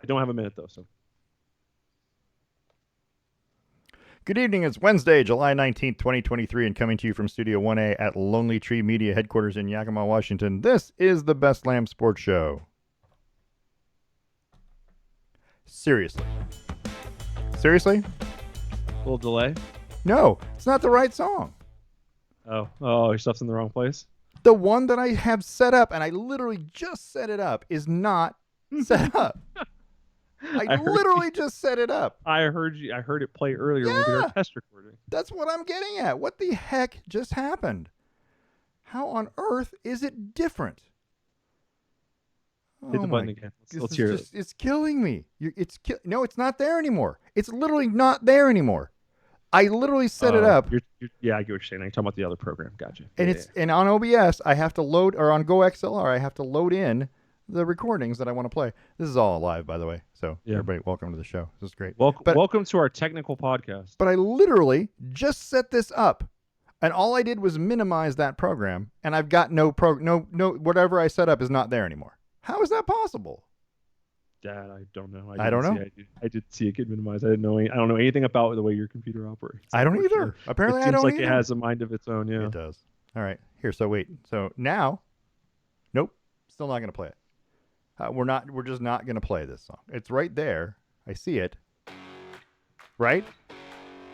I don't have a minute though, so. Good evening. It's Wednesday, July 19th, 2023, and coming to you from Studio 1A at Lonely Tree Media headquarters in Yakima, Washington. This is the Best Lamm Sports Show. Seriously. Seriously? A little delay. No, it's not the right song. Oh, your stuff's in the wrong place. The one that I have set up, and I literally just set it up, is not set up. I literally just set it up. I heard you. I heard it play earlier when we did our test recording. That's what I'm getting at. What the heck just happened? How on earth is it different? Hit the button again. Let's hear it. It's killing me. No, it's not there anymore. It's literally not there anymore. I literally set it up. Yeah, I get what you're saying. I'm talking about the other program. Gotcha. And and on OBS, I have to load, or on GoXLR, I have to load in the recordings that I want to play. This is all live, by the way. So everybody, welcome to the show. This is great. Welcome to our technical podcast. But I literally just set this up, and all I did was minimize that program, and I've got no whatever I set up is not there anymore. How is that possible? Dad, I don't know. I don't know. I did see it get minimized. I don't know anything about the way your computer operates. I don't either. Apparently, I don't either. It seems like it has a mind of its own. Yeah, it does. All right, here. So wait. So now, nope. Still not going to play it. We're just not going to play this song. It's right there. I see it. Right?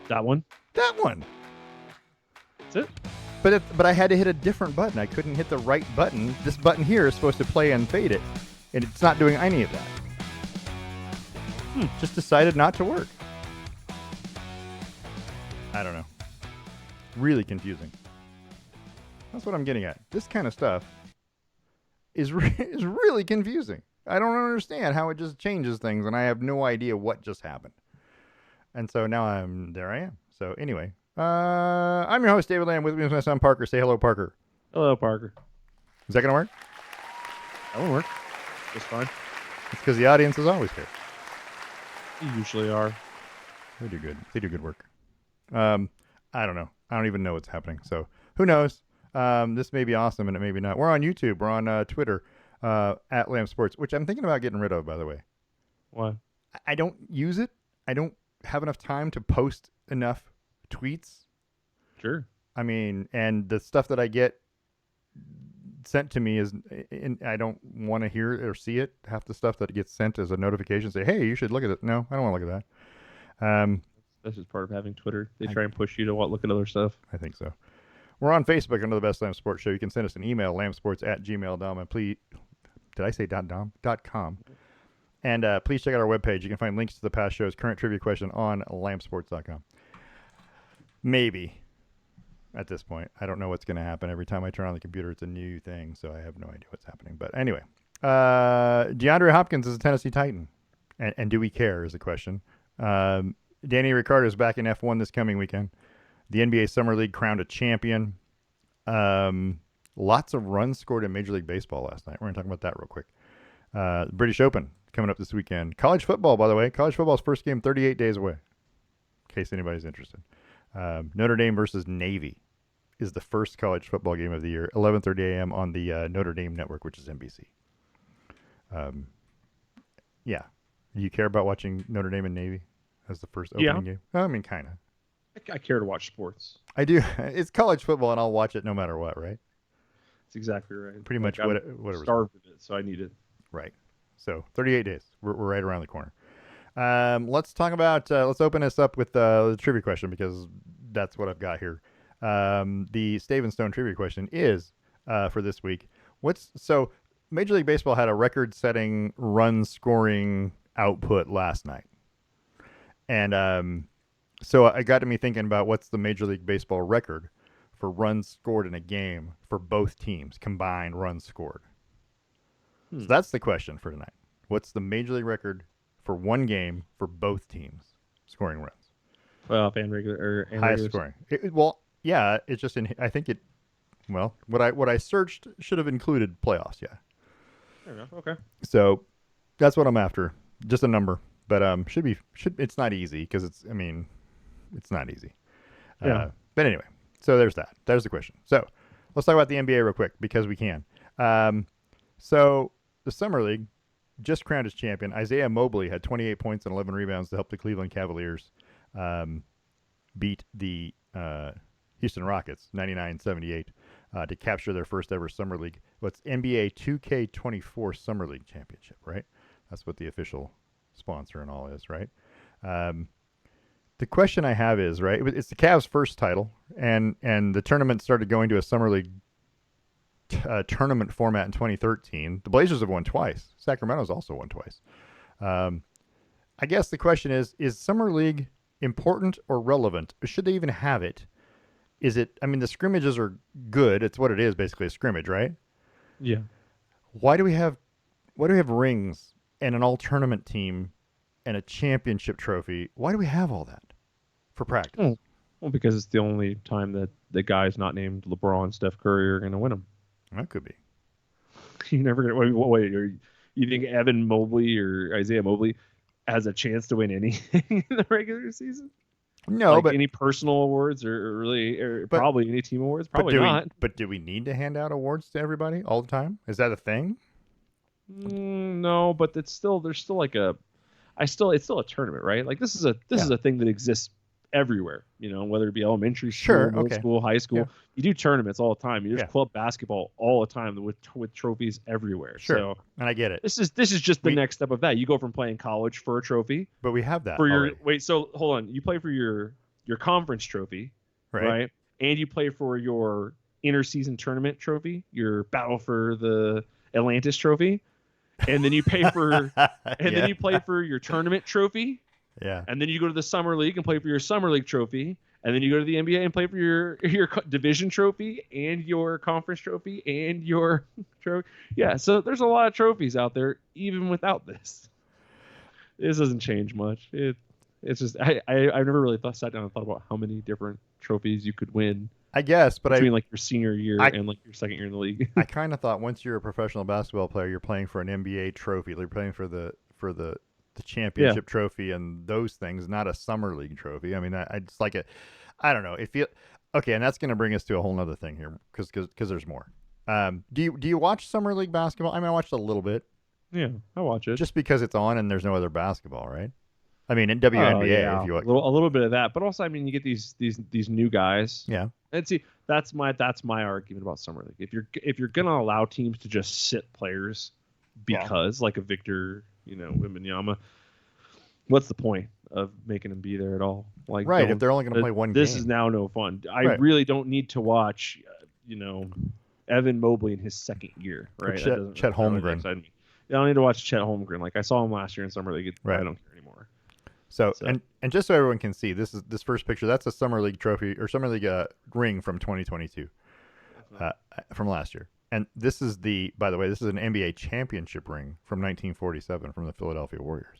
That one? That one. That's it? But I had to hit a different button. I couldn't hit the right button. This button here is supposed to play and fade it, and it's not doing any of that. Just decided not to work. I don't know. Really confusing. That's what I'm getting at. This kind of stuff is really confusing. I don't understand how it just changes things, and I have no idea what just happened. And so now there I am. So anyway, I'm your host, David Lamm. With me is my son, Parker. Say hello, Parker. Hello, Parker. Is that going to work? That will work. Just fine. It's because the audience is always here. You usually are. They do good. They do good work. I don't know. I don't even know what's happening. So who knows? This may be awesome and it may be not. We're on YouTube. We're on Twitter at Lamm Sports, which I'm thinking about getting rid of, by the way. Why? I don't use it. I don't have enough time to post enough tweets. Sure. I mean, and the stuff that I get sent to me I don't want to hear it or see it. Half the stuff that gets sent as a notification say, hey, you should look at it. No, I don't want to look at that. That's just part of having Twitter. They try and push you to look at other stuff. I think so. We're on Facebook under the Best Lamm Sports Show. You can send us an email, lammsports@gmail.com. And please, did I say .com? And please check out our webpage. You can find links to the past shows, current trivia question on lammsports.com. Maybe at this point. I don't know what's going to happen. Every time I turn on the computer, it's a new thing, so I have no idea what's happening. But anyway, DeAndre Hopkins is a Tennessee Titan. And do we care is the question. Danny Ricciardo is back in F1 this coming weekend. The NBA Summer League crowned a champion. Lots of runs scored in Major League Baseball last night. We're going to talk about that real quick. The British Open coming up this weekend. College football, by the way. College football's first game 38 days away, in case anybody's interested. Notre Dame versus Navy is the first college football game of the year, 11:30 a.m. on the Notre Dame network, which is NBC. Yeah. Do you care about watching Notre Dame and Navy as the first opening game? I mean, kind of. I care to watch sports. I do. It's college football, and I'll watch it no matter what, right? That's exactly right. Pretty much whatever. Starved of it, so I need it. Right. So 38 days. We're right around the corner. Let's talk about. Let's open this up with the trivia question because that's what I've got here. The Stave and Stone trivia question is for this week. Major League Baseball had a record-setting run scoring output last night, and so it got to me thinking about what's the Major League Baseball record for runs scored in a game for both teams, combined runs scored. So that's the question for tonight. What's the Major League record for one game for both teams scoring runs? Well, and regular highest scoring. It's just I think it. Well, what I searched should have included playoffs. Yeah. Fair enough. Okay. So that's what I'm after. Just a number, but it's not easy because it's not easy. Yeah. But anyway, so there's that. There's the question. So let's talk about the NBA real quick because we can. So the Summer League just crowned as champion. Isaiah Mobley had 28 points and 11 rebounds to help the Cleveland Cavaliers beat the Houston Rockets 99-78 to capture their first ever Summer League. What's NBA 2K24 Summer League Championship, right? That's what the official sponsor and all is, right? The question I have is, right, it's the Cavs' first title, and the tournament started going to a Summer League tournament format in 2013. The Blazers have won twice. Sacramento's also won twice. I guess the question is Summer League important or relevant? Or should they even have it? Is it, I mean, the scrimmages are good. It's what it is, basically a scrimmage, right? Yeah. Why do we have rings and an all-tournament team and a championship trophy? Why do we have all that for practice? Well, because it's the only time that the guys not named LeBron, Steph Curry are going to win them. That could be. You're never going to wait. You think Evan Mobley or Isaiah Mobley has a chance to win anything in the regular season? No, like but any personal awards or probably any team awards? Probably not. But do we need to hand out awards to everybody all the time? Is that a thing? No, but there's still like it's still a tournament, right? Like this is a thing that exists everywhere, whether it be elementary school, middle school, high school. Yeah. You do tournaments all the time. There's club basketball all the time with trophies everywhere. Sure. So, and I get it. This is just the next step of that. You go from playing college for a trophy. But we have that for already. So hold on. You play for your conference trophy, right? And you play for your interseason tournament trophy, your battle for the Atlantis trophy. And then you pay for then you play for your tournament trophy. Yeah. And then you go to the Summer League and play for your Summer League trophy. And then you go to the NBA and play for your division trophy and your conference trophy and your trophy. Yeah, so there's a lot of trophies out there even without this. This doesn't change much. It's just I've never really sat down and thought about how many different trophies you could win. I guess, but between like your senior year and like your second year in the league. I kind of thought once you're a professional basketball player, you're playing for an NBA trophy. You're playing for the championship trophy and those things, not a summer league trophy. I mean, I just like it. I don't know. Okay, and that's going to bring us to a whole nother thing here because there's more. Do you watch summer league basketball? I mean, I watched a little bit. Yeah, I watch it just because it's on and there's no other basketball, right? I mean, in WNBA, if you want a little bit of that, but also, I mean, you get these new guys. Yeah. And see, that's my argument about summer league. If you're gonna allow teams to just sit players because like a Victor, Wembanyama, what's the point of making them be there at all? Like, right, if they're only gonna play one game. This is now no fun. I really don't need to watch, Evan Mobley in his second year, right? Chet Holmgren. Really I don't need to watch Chet Holmgren. Like I saw him last year in summer league. I don't care anymore. So and just so everyone can see, this first picture. That's a summer league trophy or summer league ring from 2022, from last year. And this is by the way, this is an NBA championship ring from 1947 from the Philadelphia Warriors.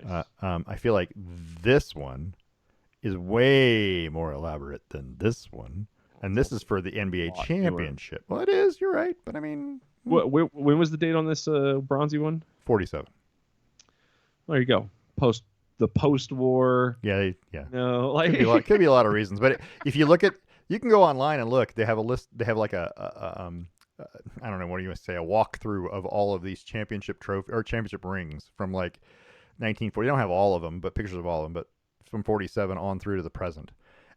Nice. I feel like this one is way more elaborate than this one, and this is for the NBA championship. Well, it is. You're right, but I mean, when was the date on this bronzy one? 47. There you go. Post-war. Yeah. No, like could be a lot of reasons, but if you look at, you can go online and look. They have a list. They have like I don't know what do you want to say, a walkthrough of all of these championship trophy or championship rings from like 1940. You don't have all of them, but pictures of all of them, but from 47 on through to the present,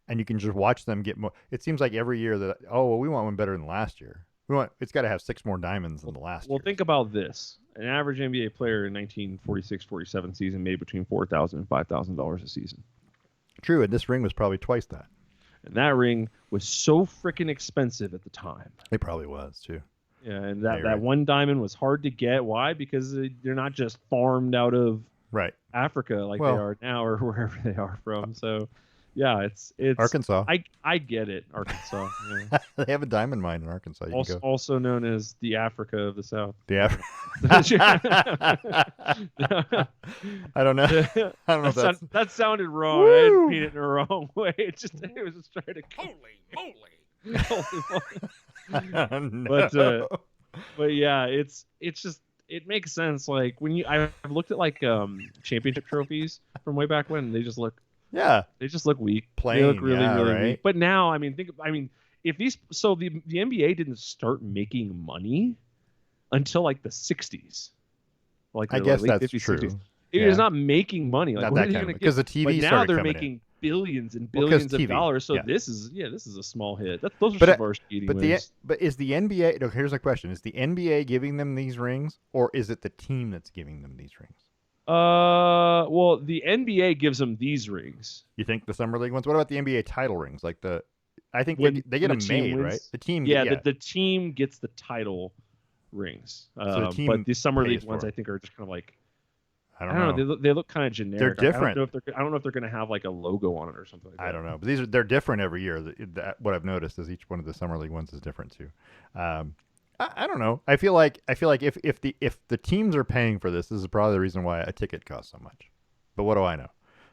and you can just watch them get more. It seems like every year that we want one better than last year. It's got to have 6 more diamonds than the last year. Well, think about this. An average NBA player in 1946-47 season made between $4,000 and $5,000 a season. True, and this ring was probably twice that. And that ring was so freaking expensive at the time. It probably was, too. Yeah, and that one diamond was hard to get. Why? Because they're not just farmed out of Africa like they are now or wherever they are from. So, yeah, it's Arkansas. I get it, Arkansas. Yeah. They have a diamment mine in Arkansas. Also known as the Africa of the South. The Africa. I don't know. I don't know if that sounded wrong. I didn't mean it in the wrong way. It was just trying to. Holy moly! But yeah, it's just. It makes sense. Like when I've looked at like championship trophies from way back when, they just look. Yeah, they just look weak. Plain, they look really right? weak. But now, if the NBA didn't start making money until like the 60s. like I the guess late that's 50s, true. 60s. It Yeah. is not making money. Like Not what that are they kind going of to get? because the TV But now started they're coming in. making billions and Well, 'cause billions of TV, dollars. So yeah. this is a small hit. Those are But some first eating wins. but is the NBA? No, here's a question: is the NBA giving them these rings, or is it the team that's giving them these rings? Well, the NBA gives them these rings. You think the summer league ones? What about the NBA title rings? Like I think When they get when them the team made, wins, right? The team, yeah, yeah. the team gets the title rings. So the But team the summer pays league for ones, it. I think, are just kind of like I I don't don't know. know. They look kind of generic. They're different. I don't know if they're going to have like a logo on it or something like that. I don't know, but they're different every year. What I've noticed is each one of the summer league ones is different too. I don't know. I feel like if the teams are paying for this is probably the reason why a ticket costs so much. But what do I know?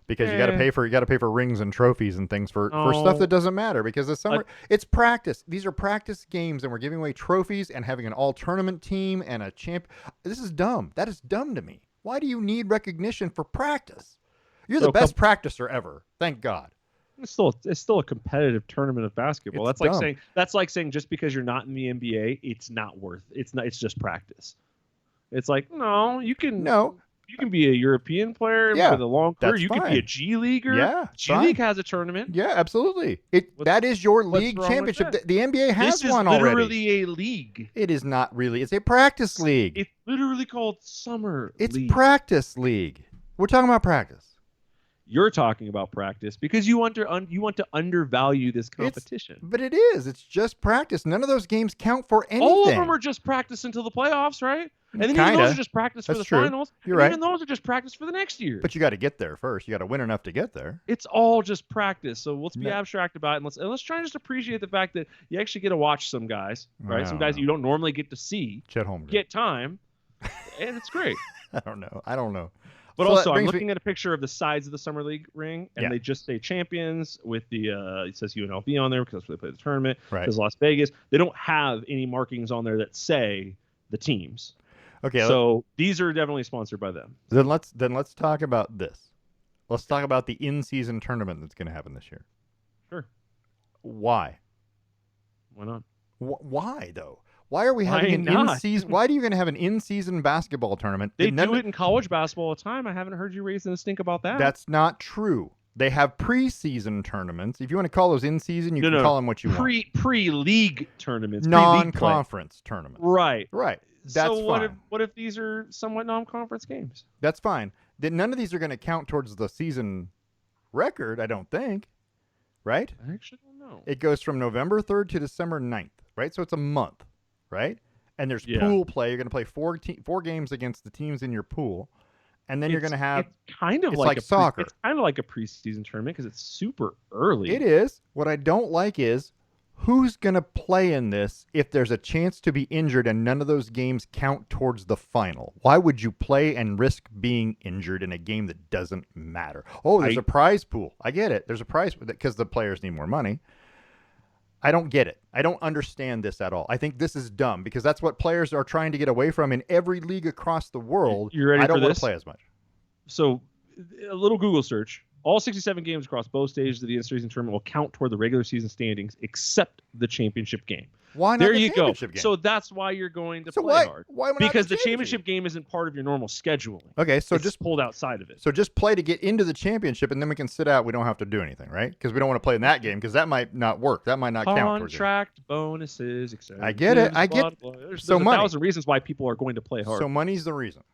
Because you got to pay for rings and trophies and things for stuff that doesn't matter. Because the summer it's practice. These are practice games, and we're giving away trophies and having an all tournament team and a champ. This is dumb. That is dumb to me. Why do you need recognition for practice? You're the best practicer ever. Thank God. It's still a competitive tournament of basketball. It's That's like saying just because you're not in the NBA, it's just practice. It's like you can be a European player with a long career. You can be a G leaguer. Yeah, G League has a tournament. Yeah, absolutely. That is your league championship. The NBA has one already. This is literally a league. It is not really. It's a practice league. It's literally called summer. It's league. practice league. We're talking about practice. You're talking about practice because you want to undervalue this competition. But it is. It's just practice. None of those games count for anything. All of them are just practice until the playoffs, right? And then even those are just practice for the finals. You're right. Even those are just practice for the next year. But you got to get there first. You got to win enough to get there. It's all just practice. So let's be abstract about it, and let's try and just appreciate the fact that you actually get to watch some guys, right? Some guys that you don't normally get to see. Chet Holmgren. Get time, and it's great. I don't know. But so also, I'm looking at a picture of the sides of the Summer League ring, and they just say champions with the it says UNLV on there because that's where they play the tournament. Right. Because Las Vegas, they don't have any markings on there that say the teams. Okay. So these are definitely sponsored by them. Then let's talk about this. Let's talk about the in-season tournament that's going to happen this year. Sure. Why? Why not? Why though? Why are we having an in-season? Why are you going to have an in-season basketball tournament? They do it in college basketball all the time. I haven't heard you raising a stink about that. That's not true. They have preseason tournaments. If you want to call those in-season, you can call them what you want. Pre-league tournaments. Non-conference tournaments. Right. That's fine. What if these are somewhat non-conference games? That's fine. None of these are going to count towards the season record, I don't think. Right? I actually don't know. It goes from November 3rd to December 9th, right? So it's a month, right? And there's pool play. You're going to play four games against the teams in your pool. And then you're going to have it's kind of like soccer. It's kind of like a preseason tournament because it's super early. It is. What I don't like is who's going to play in this if there's a chance to be injured and none of those games count towards the final? Why would you play and risk being injured in a game that doesn't matter? Oh, there's a prize pool. I get it. There's a prize because the players need more money. I don't get it. I don't understand this at all. I think this is dumb because that's what players are trying to get away from in every league across the world. You ready I don't for want this? to play as much. So a little Google search. All 67 games across both stages of the in-season tournament will count toward the regular season standings except the championship game. Why not there the you go. Game? So that's why you're going to play hard. Why not because the championship game isn't part of your normal scheduling. Okay, so it's just pulled outside of it. So just play to get into the championship, and then we can sit out. We don't have to do anything, right? Because we don't want to play in that game because that might not work. That might not count. Contract bonuses, etc. I get it. There's a thousand reasons why people are going to play hard. So money's the reason,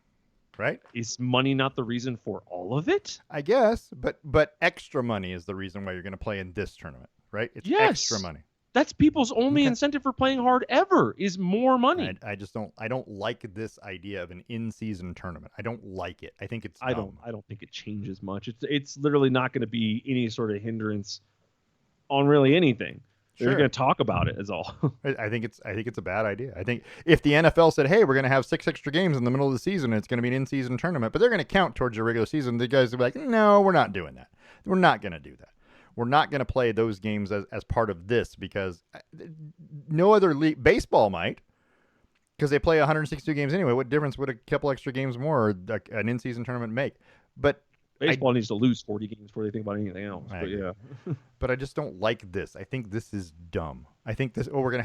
right? Is money not the reason for all of it? I guess, but extra money is the reason why you're going to play in this tournament, right? It's extra money. That's people's only incentive for playing hard ever is more money. I don't like this idea of an in-season tournament. I don't like it. I think it's dumb. I don't think it changes much. It's literally not going to be any sort of hindrance on really anything. They're going to talk about it is all. I think it's a bad idea. I think if the NFL said, "Hey, we're going to have 6 extra games in the middle of the season, and it's going to be an in-season tournament, but they're going to count towards your regular season," the guys would be like, "No, we're not doing that. We're not going to do that. We're not going to play those games as part of this because no other league, baseball might, because they play 162 games anyway. What difference would a couple extra games more or an in-season tournament make? But Baseball needs to lose 40 games before they think about anything else. But yeah. But I just don't like this. I think this is dumb. I think this. Oh, we're gonna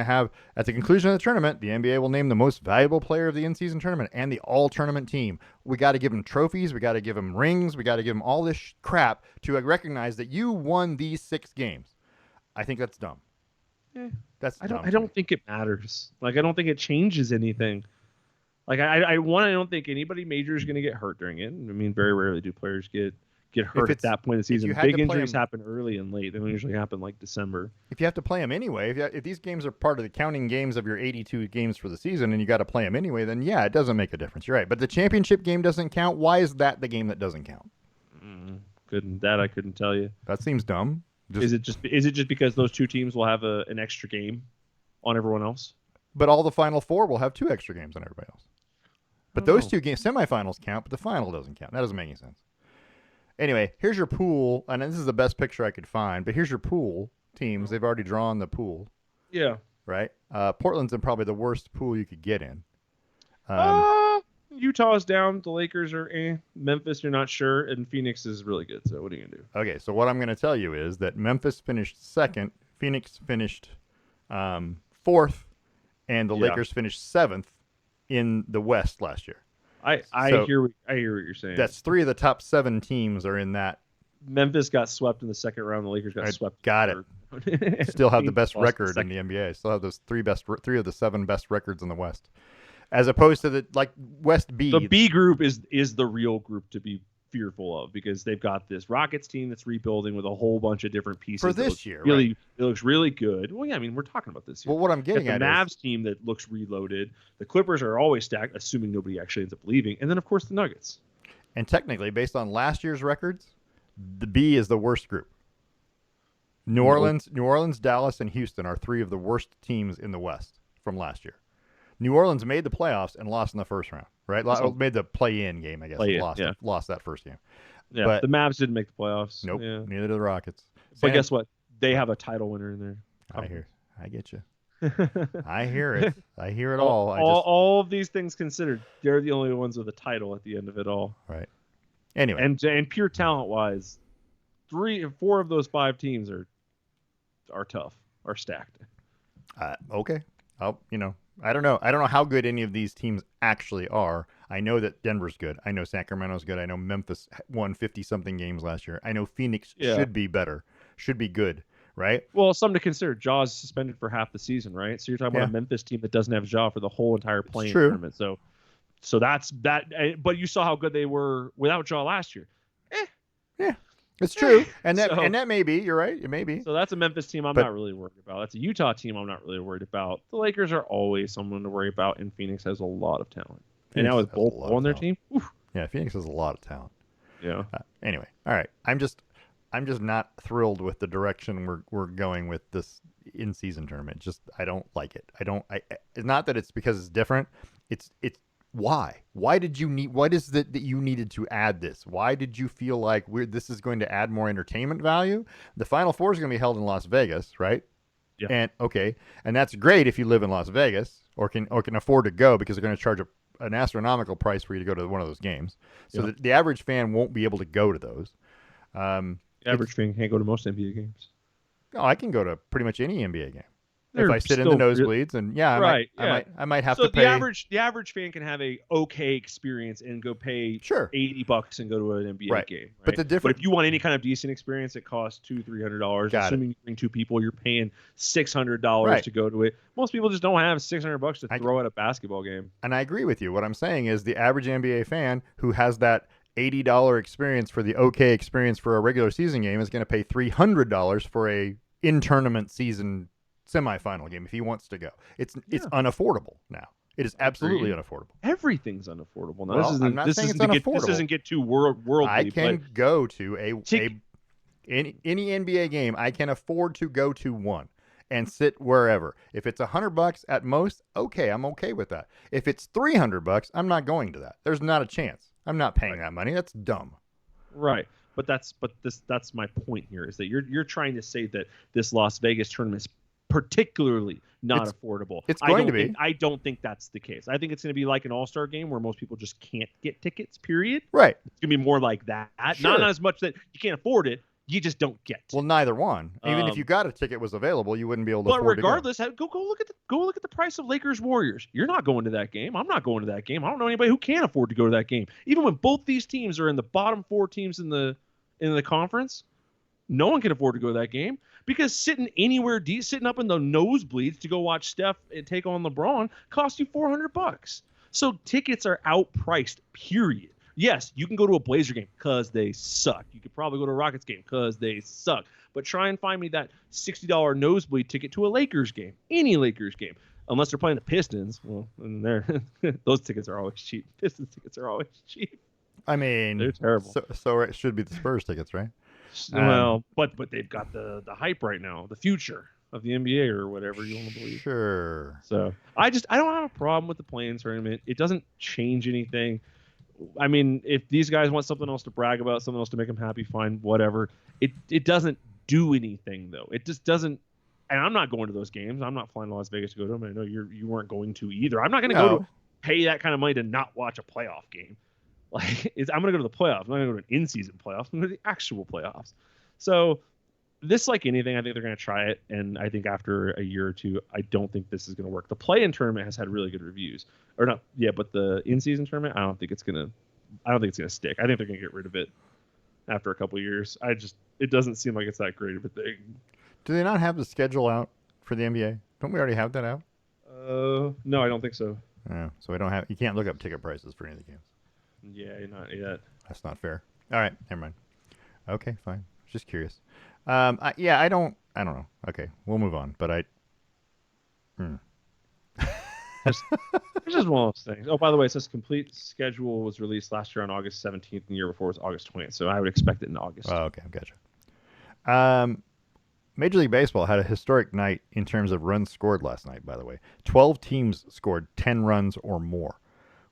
have at the conclusion of the tournament, the NBA will name the most valuable player of the in-season tournament and the all-tournament team. We got to give them trophies. We got to give them rings. We got to give them all this crap to recognize that you won these 6 games. I think that's dumb. That's dumb. I don't think it matters. Like, I don't think it changes anything. Like, I don't think anybody major is going to get hurt during it. I mean, very rarely do players get hurt at that point in the season. Big injuries happen early and late. They don't usually happen like December. If you have to play them anyway, if these games are part of the counting games of your 82 games for the season and you got to play them anyway, then yeah, it doesn't make a difference. You're right. But the championship game doesn't count. Why is that the game that doesn't count? I couldn't tell you. That seems dumb. Is it just because those 2 teams will have an extra game on everyone else? But all the Final 4 will have 2 extra games on everybody else. But those 2 games, semifinals count, but the final doesn't count. That doesn't make any sense. Anyway, here's your pool, and this is the best picture I could find, but here's your pool teams. They've already drawn the pool. Yeah. Right? Portland's in probably the worst pool you could get in. Utah's down. The Lakers are Memphis, you're not sure, and Phoenix is really good, so what are you going to do? Okay, so what I'm going to tell you is that Memphis finished 2nd, Phoenix finished 4th, and the Lakers finished 7th in the West last year. I hear what you're saying. That's 3 of the top 7 teams are in that. Memphis got swept in the second round. The Lakers got swept. Got it. Still have the best record in the NBA. Still have those 3 of the 7 best records in the West, as opposed to the West B. The B group is the real group to be fearful of because they've got this Rockets team that's rebuilding with a whole bunch of different pieces for this year. It looks really good. Well, yeah, I mean we're talking about this year. Well, what I'm getting at the Mavs team that looks reloaded. The Clippers are always stacked, assuming nobody actually ends up leaving, and then of course the Nuggets. And technically, based on last year's records, the B is the worst group. New Orleans, Dallas, and Houston are 3 of the worst teams in the West from last year. New Orleans made the playoffs and lost in the first round, right? Made the play-in game, I guess. Lost that first game. Yeah, but the Mavs didn't make the playoffs. Nope, yeah. Neither did the Rockets. But guess what? They have a title winner in there. I get you. I hear it. I hear it all. All of these things considered, they're the only ones with a title at the end of it all. Right. Anyway. And pure talent-wise, 3 or 4 of those 5 teams are tough, are stacked. Okay. I don't know. I don't know how good any of these teams actually are. I know that Denver's good. I know Sacramento's good. I know Memphis won 50-something games last year. I know Phoenix should be better, should be good, right? Well, something to consider. Jaw's suspended for half the season, right? So you're talking about a Memphis team that doesn't have Jaw for the whole entire playing tournament. So that's that. But you saw how good they were without Jaw last year. Yeah. It's true, and that may be. You're right. It may be. So that's a Memphis team I'm not really worried about. That's a Utah team I'm not really worried about. The Lakers are always someone to worry about, and Phoenix has a lot of talent. And now with both on their team, yeah, Phoenix has a lot of talent. Yeah. Anyway, all right. I'm just not thrilled with the direction we're going with this in-season tournament. I don't like it. It's not that it's because it's different. It's why? Why did you need? What is it that you needed to add this? Why did you feel like this is going to add more entertainment value? The Final Four is going to be held in Las Vegas, right? Yeah. And that's great if you live in Las Vegas or can afford to go because they're going to charge an astronomical price for you to go to one of those games. So the average fan won't be able to go to those. Average fan can't go to most NBA games. No, I can go to pretty much any NBA game. If I sit in the nosebleeds, and I might have to pay. The average fan can have a okay experience and go pay $80 and go to an NBA game. Right? But if you want any kind of decent experience, it costs $200-$300. Assuming you bring 2 people, you're paying $600 to go to it. Most people just don't have $600 to throw at a basketball game. And I agree with you. What I'm saying is the average NBA fan who has that $80 experience for the okay experience for a regular season game is going to pay $300 for a in-tournament season semifinal game if he wants to go. It's unaffordable now. It is absolutely unaffordable. Everything's unaffordable now. Well, I'm not saying it's unaffordable. This doesn't get too worldly. I can go to any NBA game. I can afford to go to one and sit wherever. If it's $100 at most, okay, I'm okay with that. If it's $300, I'm not going to that. There's not a chance. I'm not paying that money. That's dumb. Right. But that's my point here is that you're trying to say that this Las Vegas tournament is particularly not affordable. It's going to be. I don't think that's the case. I think it's going to be like an all-star game where most people just can't get tickets, period. Right. It's going to be more like that. Sure. Not as much that you can't afford it. You just don't get. Well, neither one. Even if you got a ticket was available, you wouldn't be able to afford to go. But regardless, go look at the price of Lakers Warriors. You're not going to that game. I'm not going to that game. I don't know anybody who can afford to go to that game. Even when both these teams are in the bottom 4 teams in the conference, no one can afford to go to that game because sitting anywhere deep, sitting up in the nosebleeds to go watch Steph take on LeBron costs you $400. So tickets are outpriced, period. Yes, you can go to a Blazer game because they suck. You could probably go to a Rockets game because they suck. But try and find me that $60 nosebleed ticket to a Lakers game, any Lakers game, unless they're playing the Pistons. Well, and those tickets are always cheap. Pistons tickets are always cheap. I mean, they're terrible. So it should be the Spurs tickets, right? Well, but they've got the hype right now, the future of the NBA or whatever you want to believe. Sure. So I don't have a problem with the play-in tournament. It doesn't change anything. I mean, if these guys want something else to brag about, something else to make them happy, fine, whatever. It doesn't do anything though. It just doesn't. And I'm not going to those games. I'm not flying to Las Vegas to go to them. I know you weren't going to either. I'm not going to go to pay that kind of money to not watch a playoff game. Like I'm going to go to the playoffs. I'm not going to go to an in-season playoffs. I'm going to the actual playoffs. So this, like anything, I think they're going to try it. And I think after a year or two, I don't think this is going to work. The play-in tournament has had really good reviews, or not? Yeah, but the in-season tournament, I don't think it's going to stick. I think they're going to get rid of it after a couple of years. It doesn't seem like it's that great of a thing. Do they not have the schedule out for the NBA? Don't we already have that out? No, I don't think so. Oh, so we don't have. You can't look up ticket prices for any of the games. Yeah, not yet. That's not fair. All right, never mind. Okay, fine. Just curious. I don't know. Okay, we'll move on. But It's just one of those things. Oh, by the way, it says complete schedule was released last year on August 17th, and the year before was August 20th. So I would expect it in August. Oh, okay, gotcha. Major League Baseball had a historic night in terms of runs scored last night, by the way. 12 teams scored 10 runs or more,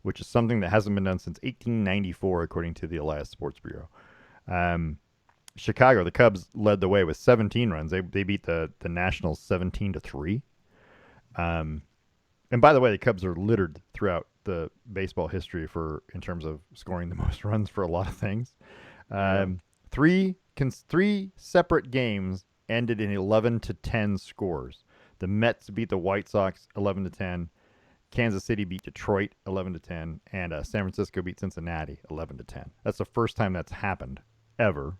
which is something that hasn't been done since 1894, according to the Elias Sports Bureau. Chicago, the Cubs led the way with 17 runs. They beat the Nationals 17-3. And by the way, the Cubs are littered throughout the baseball history in terms of scoring the most runs for a lot of things. Three separate games ended in 11-10 scores. The Mets beat the White Sox 11-10. Kansas City beat Detroit 11-10, and San Francisco beat Cincinnati 11-10. That's the first time that's happened ever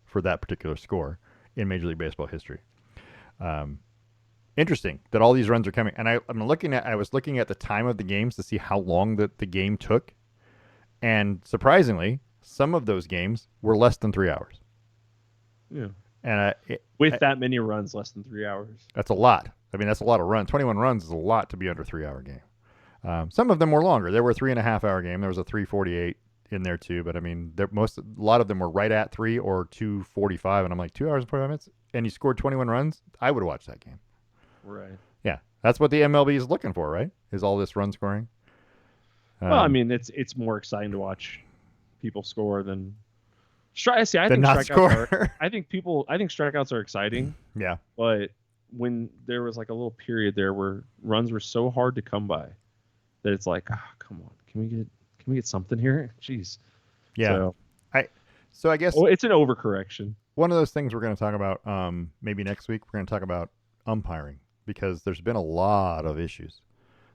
for that particular score in Major League Baseball history. Interesting that all these runs are coming, and I was looking at the time of the games to see how long the game took, and surprisingly, some of those games were less than 3 hours. Yeah, and that many runs, less than 3 hours. That's a lot. I mean, that's a lot of runs. 21 runs is a lot to be under 3 hour game. Some of them were longer. There were a 3.5 hour game. There was a 3:48 in there too. But I mean, a lot of them were right at 3 or 2:45. And I'm like, 2 hours and 45 minutes, and you scored 21 runs. I would watch that game. Right. Yeah, that's what the MLB is looking for, right? Is all this run scoring. Well, I mean, it's more exciting to watch people score than. I think strikeouts are exciting. Yeah. But when there was like a little period there where runs were so hard to come by that it's like, come on, can we get something here? Jeez. Yeah. So I guess it's an overcorrection. One of those things we're going to talk about maybe next week. We're going to talk about umpiring because there's been a lot of issues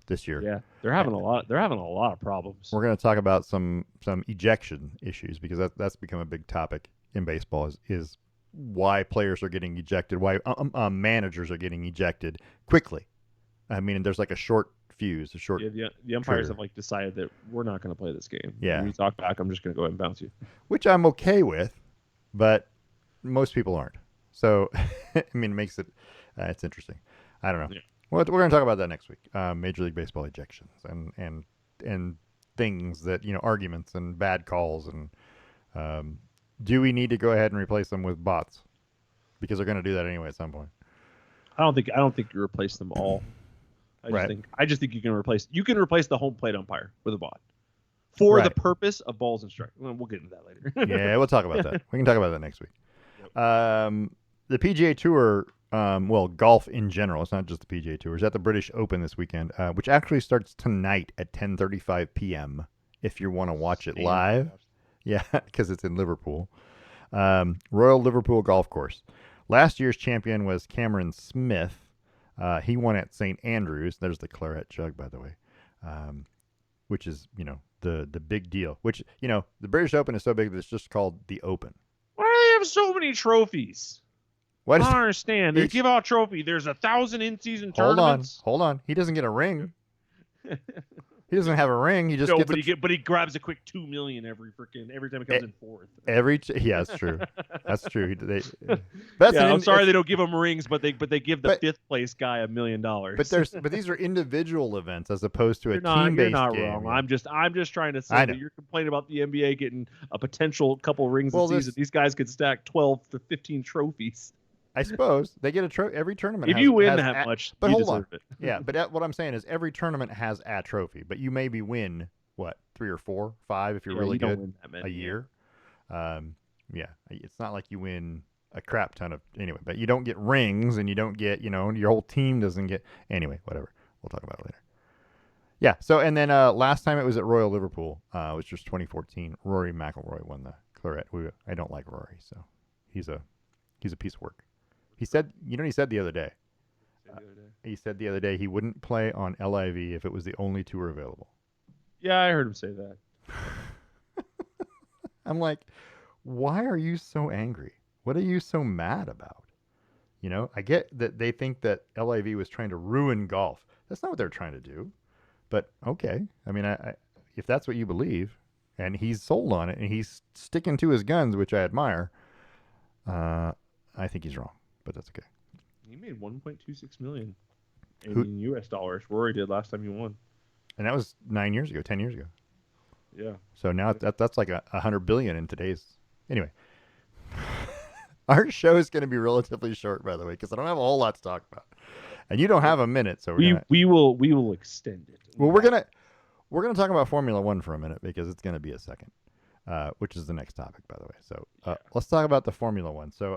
this year. Yeah, they're having a lot of problems. We're going to talk about some ejection issues because that's become a big topic in baseball is why players are getting ejected, why managers are getting ejected quickly. I mean, there's like a short fuse, the umpires trigger. have like decided that we're not going to play this game. Yeah. When you talk back, I'm just going to go ahead and bounce you. Which I'm okay with, but most people aren't. So, I mean, it makes it it's interesting. I don't know. Yeah. Well, we're going to talk about that next week. Major League Baseball ejections and things that, arguments and bad calls and do we need to go ahead and replace them with bots? Because they're going to do that anyway at some point. I don't think you replace them all. I just think you can replace the home plate umpire with a bot for the purpose of balls and strikes. We'll get into that later. Yeah, we'll talk about that. We can talk about that next week. Yep. The PGA Tour well, golf in general. It's not just the PGA Tour. It's at the British Open this weekend, which actually starts tonight at 10:35 p.m. If you want to watch it live. Yeah, because it's in Liverpool. Royal Liverpool Golf Course. Last year's champion was Cameron Smith. He won at St. Andrews. There's the claret jug, by the way, which is, the big deal. Which, the British Open is so big that it's just called the Open. Why do they have so many trophies? I don't understand. They give out trophy. There's 1,000 in-season tournaments. Hold on. He doesn't get a ring. He doesn't have a ring. He just gets but he grabs a quick $2 million every time he comes in fourth. Yeah, that's true. That's true. I'm sorry they don't give him rings, but they give the fifth place guy $1 million. But these are individual events as opposed to a team-based You're not game. wrong. Yeah. I'm just trying to say that you're complaining about the NBA getting a potential couple rings a season. These guys could stack 12 to 15 trophies. I suppose they get a trophy. Every tournament. If you win that much, but you deserve it. Yeah, but what I'm saying is every tournament has a trophy, but you maybe win 3 or 4, 5 if you're really good win that many, a year. It's not like you win a crap ton of anyway, but you don't get rings and you don't get your whole team doesn't get anyway. Whatever, we'll talk about it later. Yeah. So and then last time it was at Royal Liverpool, which was 2014. Rory McIlroy won the claret. I don't like Rory, so he's a piece of work. He said, he said the other day. He said the other day he wouldn't play on LIV if it was the only tour available. Yeah, I heard him say that. I'm like, why are you so angry? What are you so mad about? I get that they think that LIV was trying to ruin golf. That's not what they're trying to do. But okay, I mean, if that's what you believe, and he's sold on it, and he's sticking to his guns, which I admire, I think he's wrong. But that's okay. He made $1.26 million in U.S. dollars. Rory did last time he won, and that was 10 years ago. Yeah. So now that's like $100 billion in today's. Anyway, our show is going to be relatively short, by the way, because I don't have a whole lot to talk about, and you don't have a minute, so we will extend it. Well, we're gonna talk about Formula One for a minute because it's going to be a second. Which is the next topic, by the way. So let's talk about the Formula One. So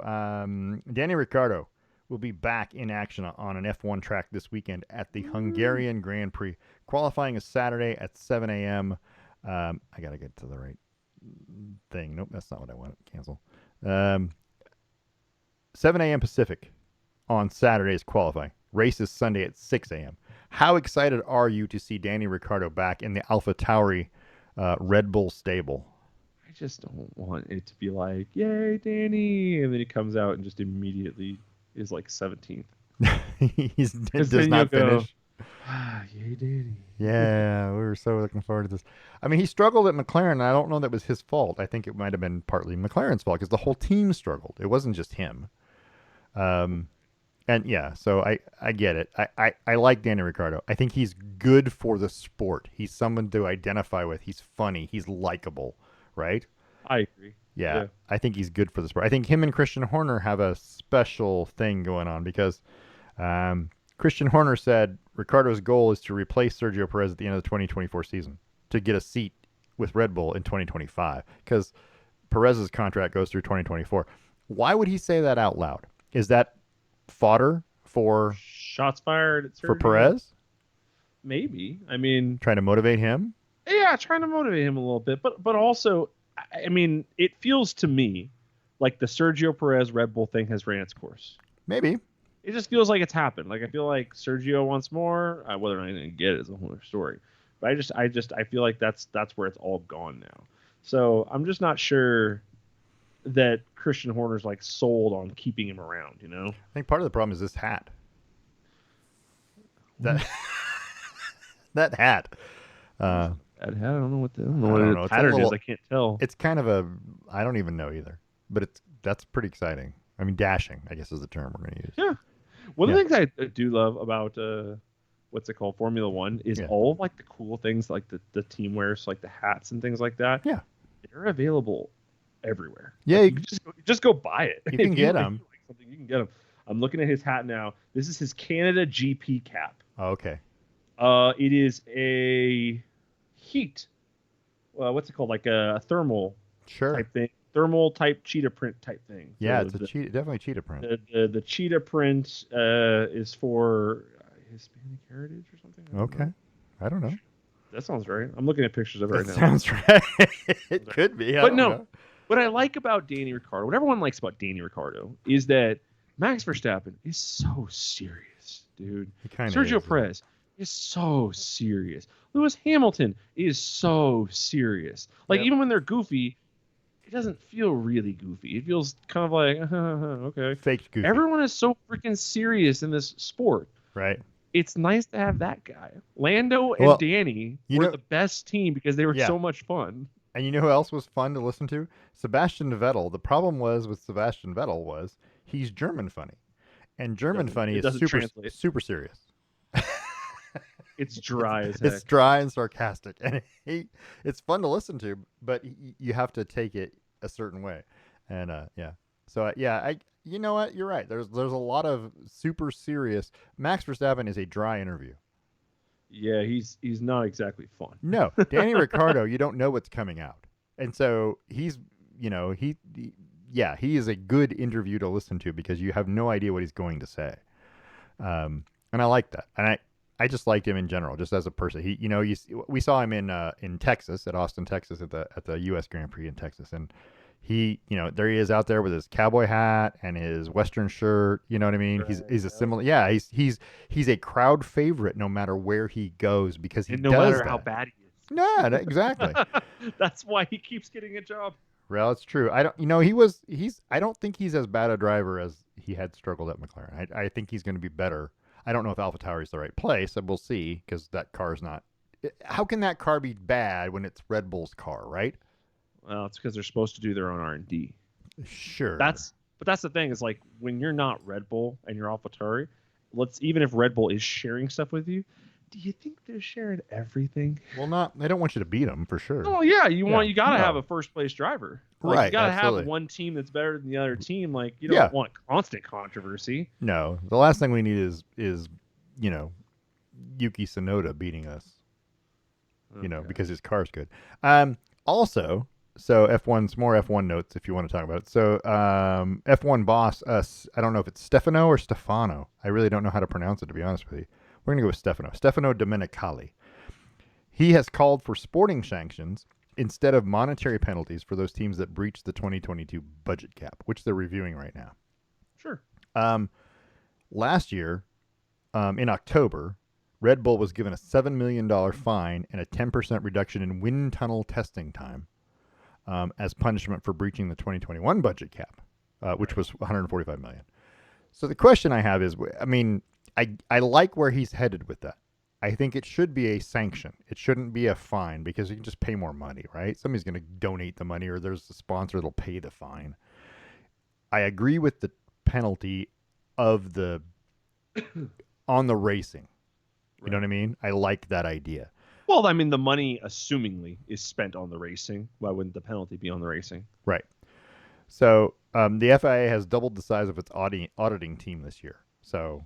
Danny Ricciardo will be back in action on an F1 track this weekend at the Hungarian Grand Prix. Qualifying is Saturday at 7 a.m. I got to get to the right thing. Nope, that's not what I want. Cancel. 7 a.m. Pacific on Saturday's qualifying. Race is Sunday at 6 a.m. How excited are you to see Danny Ricciardo back in the AlphaTauri Red Bull stable? I just don't want it to be like, yay, Danny, and then he comes out and just immediately is like 17th. He does not finish. Yay, Danny. Yeah, we were so looking forward to this. I mean, he struggled at McLaren, and I don't know that was his fault. I think it might have been partly McLaren's fault because the whole team struggled. It wasn't just him. And yeah, so I get it. I like Danny Ricciardo. I think he's good for the sport. He's someone to identify with. He's funny. He's likable. Right? I agree. Yeah, I think he's good for the sport. I think him and Christian Horner have a special thing going on because Christian Horner said Ricciardo's goal is to replace Sergio Perez at the end of the 2024 season to get a seat with Red Bull in 2025 because Perez's contract goes through 2024. Why would he say that out loud? Is that fodder for shots fired at Sergio? For Perez? Maybe. I mean, trying to motivate him? Yeah, trying to motivate him a little bit, but also, I mean, it feels to me like the Sergio Perez Red Bull thing has ran its course. Maybe. It just feels like it's happened. Like I feel like Sergio wants more. Whether or not he's going to get it is a whole other story. But I feel like that's where it's all gone now. So I'm just not sure that Christian Horner's like sold on keeping him around. I think part of the problem is this hat. That that hat. I don't know what the pattern is. I can't tell. It's kind of I don't even know either. But that's pretty exciting. I mean, dashing, I guess, is the term we're going to use. Yeah. One of the things I do love about what's it called, Formula One, is all of like the cool things, like the team wears, like the hats and things like that. Yeah. They're available everywhere. Yeah. Like, you just go buy it. You can get them. Like something, you can get them. I'm looking at his hat now. This is his Canada GP cap. Oh, okay. It is a heat. What's it called? Like a thermal type thing. thermal type cheetah print type thing. Yeah, So it's definitely cheetah print. the cheetah print is for Hispanic heritage or something. Okay, I don't know. That sounds right. I'm looking at pictures of it right now. Sounds right. It could be. I don't know. What I like about Danny Ricciardo, what everyone likes about Danny Ricciardo, is that Max Verstappen is so serious, dude. Sergio Perez is so serious. Lewis Hamilton is so serious. Like, even when they're goofy, it doesn't feel really goofy. It feels kind of like, okay. Fake goofy. Everyone is so freaking serious in this sport. Right. It's nice to have that guy. Lando and Danny were the best team because they were so much fun. And you know who else was fun to listen to? Sebastian Vettel. The problem with Sebastian Vettel was he's German funny. And German funny is super serious. It's dry as heck. It's dry and sarcastic. And it's fun to listen to, but you have to take it a certain way. And So you know what? You're right. There's a lot of super serious. Max Verstappen is a dry interview. Yeah, he's not exactly fun. No, Danny Ricciardo, you don't know what's coming out, and so he's he is a good interview to listen to because you have no idea what he's going to say, and I like that, and I just liked him in general, just as a person. We saw him in Texas, at Austin, Texas, at the U.S. Grand Prix in Texas, and he, there he is out there with his cowboy hat and his Western shirt. You know what I mean? Right, he's a similar. Yeah, he's a crowd favorite no matter where he goes because he no matter how bad he is. No, exactly. That's why he keeps getting a job. Well, it's true. I don't think he's as bad a driver as he had struggled at McLaren. I think he's going to be better. I don't know if AlphaTauri is the right place, and we'll see because that car's not. How can that car be bad when it's Red Bull's car, right? Well, it's because they're supposed to do their own R&D. Sure. But that's the thing is, like, when you're not Red Bull and you're AlphaTauri, even if Red Bull is sharing stuff with you, do you think they're sharing everything? Well, they don't want you to beat them for sure. Oh yeah, you got to have a first place driver. Like, right. You got to have one team that's better than the other team. Like, you don't want constant controversy. No, the last thing we need is Yuki Tsunoda beating us. Because his car's good. Also. So F1's more F1 notes if you want to talk about it. So F1 boss, I don't know if it's Stefano or Stefano. I really don't know how to pronounce it, to be honest with you. We're going to go with Stefano Domenicali. He has called for sporting sanctions instead of monetary penalties for those teams that breach the 2022 budget cap, which they're reviewing right now. Sure. Last year, in October, Red Bull was given a $7 million fine and a 10% reduction in wind tunnel testing time. As punishment for breaching the 2021 budget cap, which was $145 million. So the question I have is, I like where he's headed with that. I think it should be a sanction. It shouldn't be a fine because you can just pay more money, right? Somebody's going to donate the money or there's a sponsor that'll pay the fine. I agree with the penalty of on the racing. You know what I mean? I like that idea. Well, the money, assumingly, is spent on the racing. Why wouldn't the penalty be on the racing? Right. So the FIA has doubled the size of its auditing team this year. So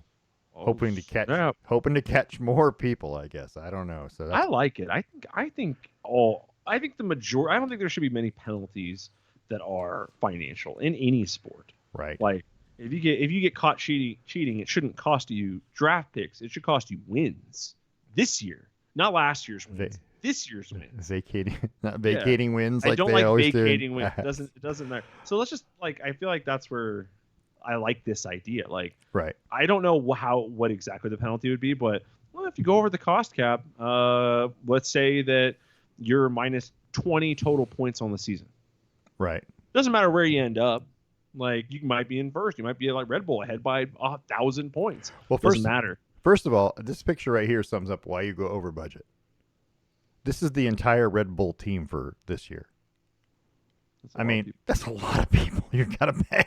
hoping to catch more people, I guess. I don't know. So I like it. I think the majority. I don't think there should be many penalties that are financial in any sport. Right. Like if you get caught cheating, it shouldn't cost you draft picks. It should cost you wins this year. Not last year's wins. This year's wins. Vacating wins. I don't like vacating wins. It doesn't matter. So let's just I feel like that's where I like this idea. Like, right. I don't know what exactly the penalty would be, but if you go over the cost cap, let's say that you're minus 20 total points on the season. Right. Doesn't matter where you end up. Like, you might be in first. You might be like Red Bull ahead by 1,000 points. Well, doesn't matter. First of all, this picture right here sums up why you go over budget. This is the entire Red Bull team for this year. That's a lot of people you got to pay.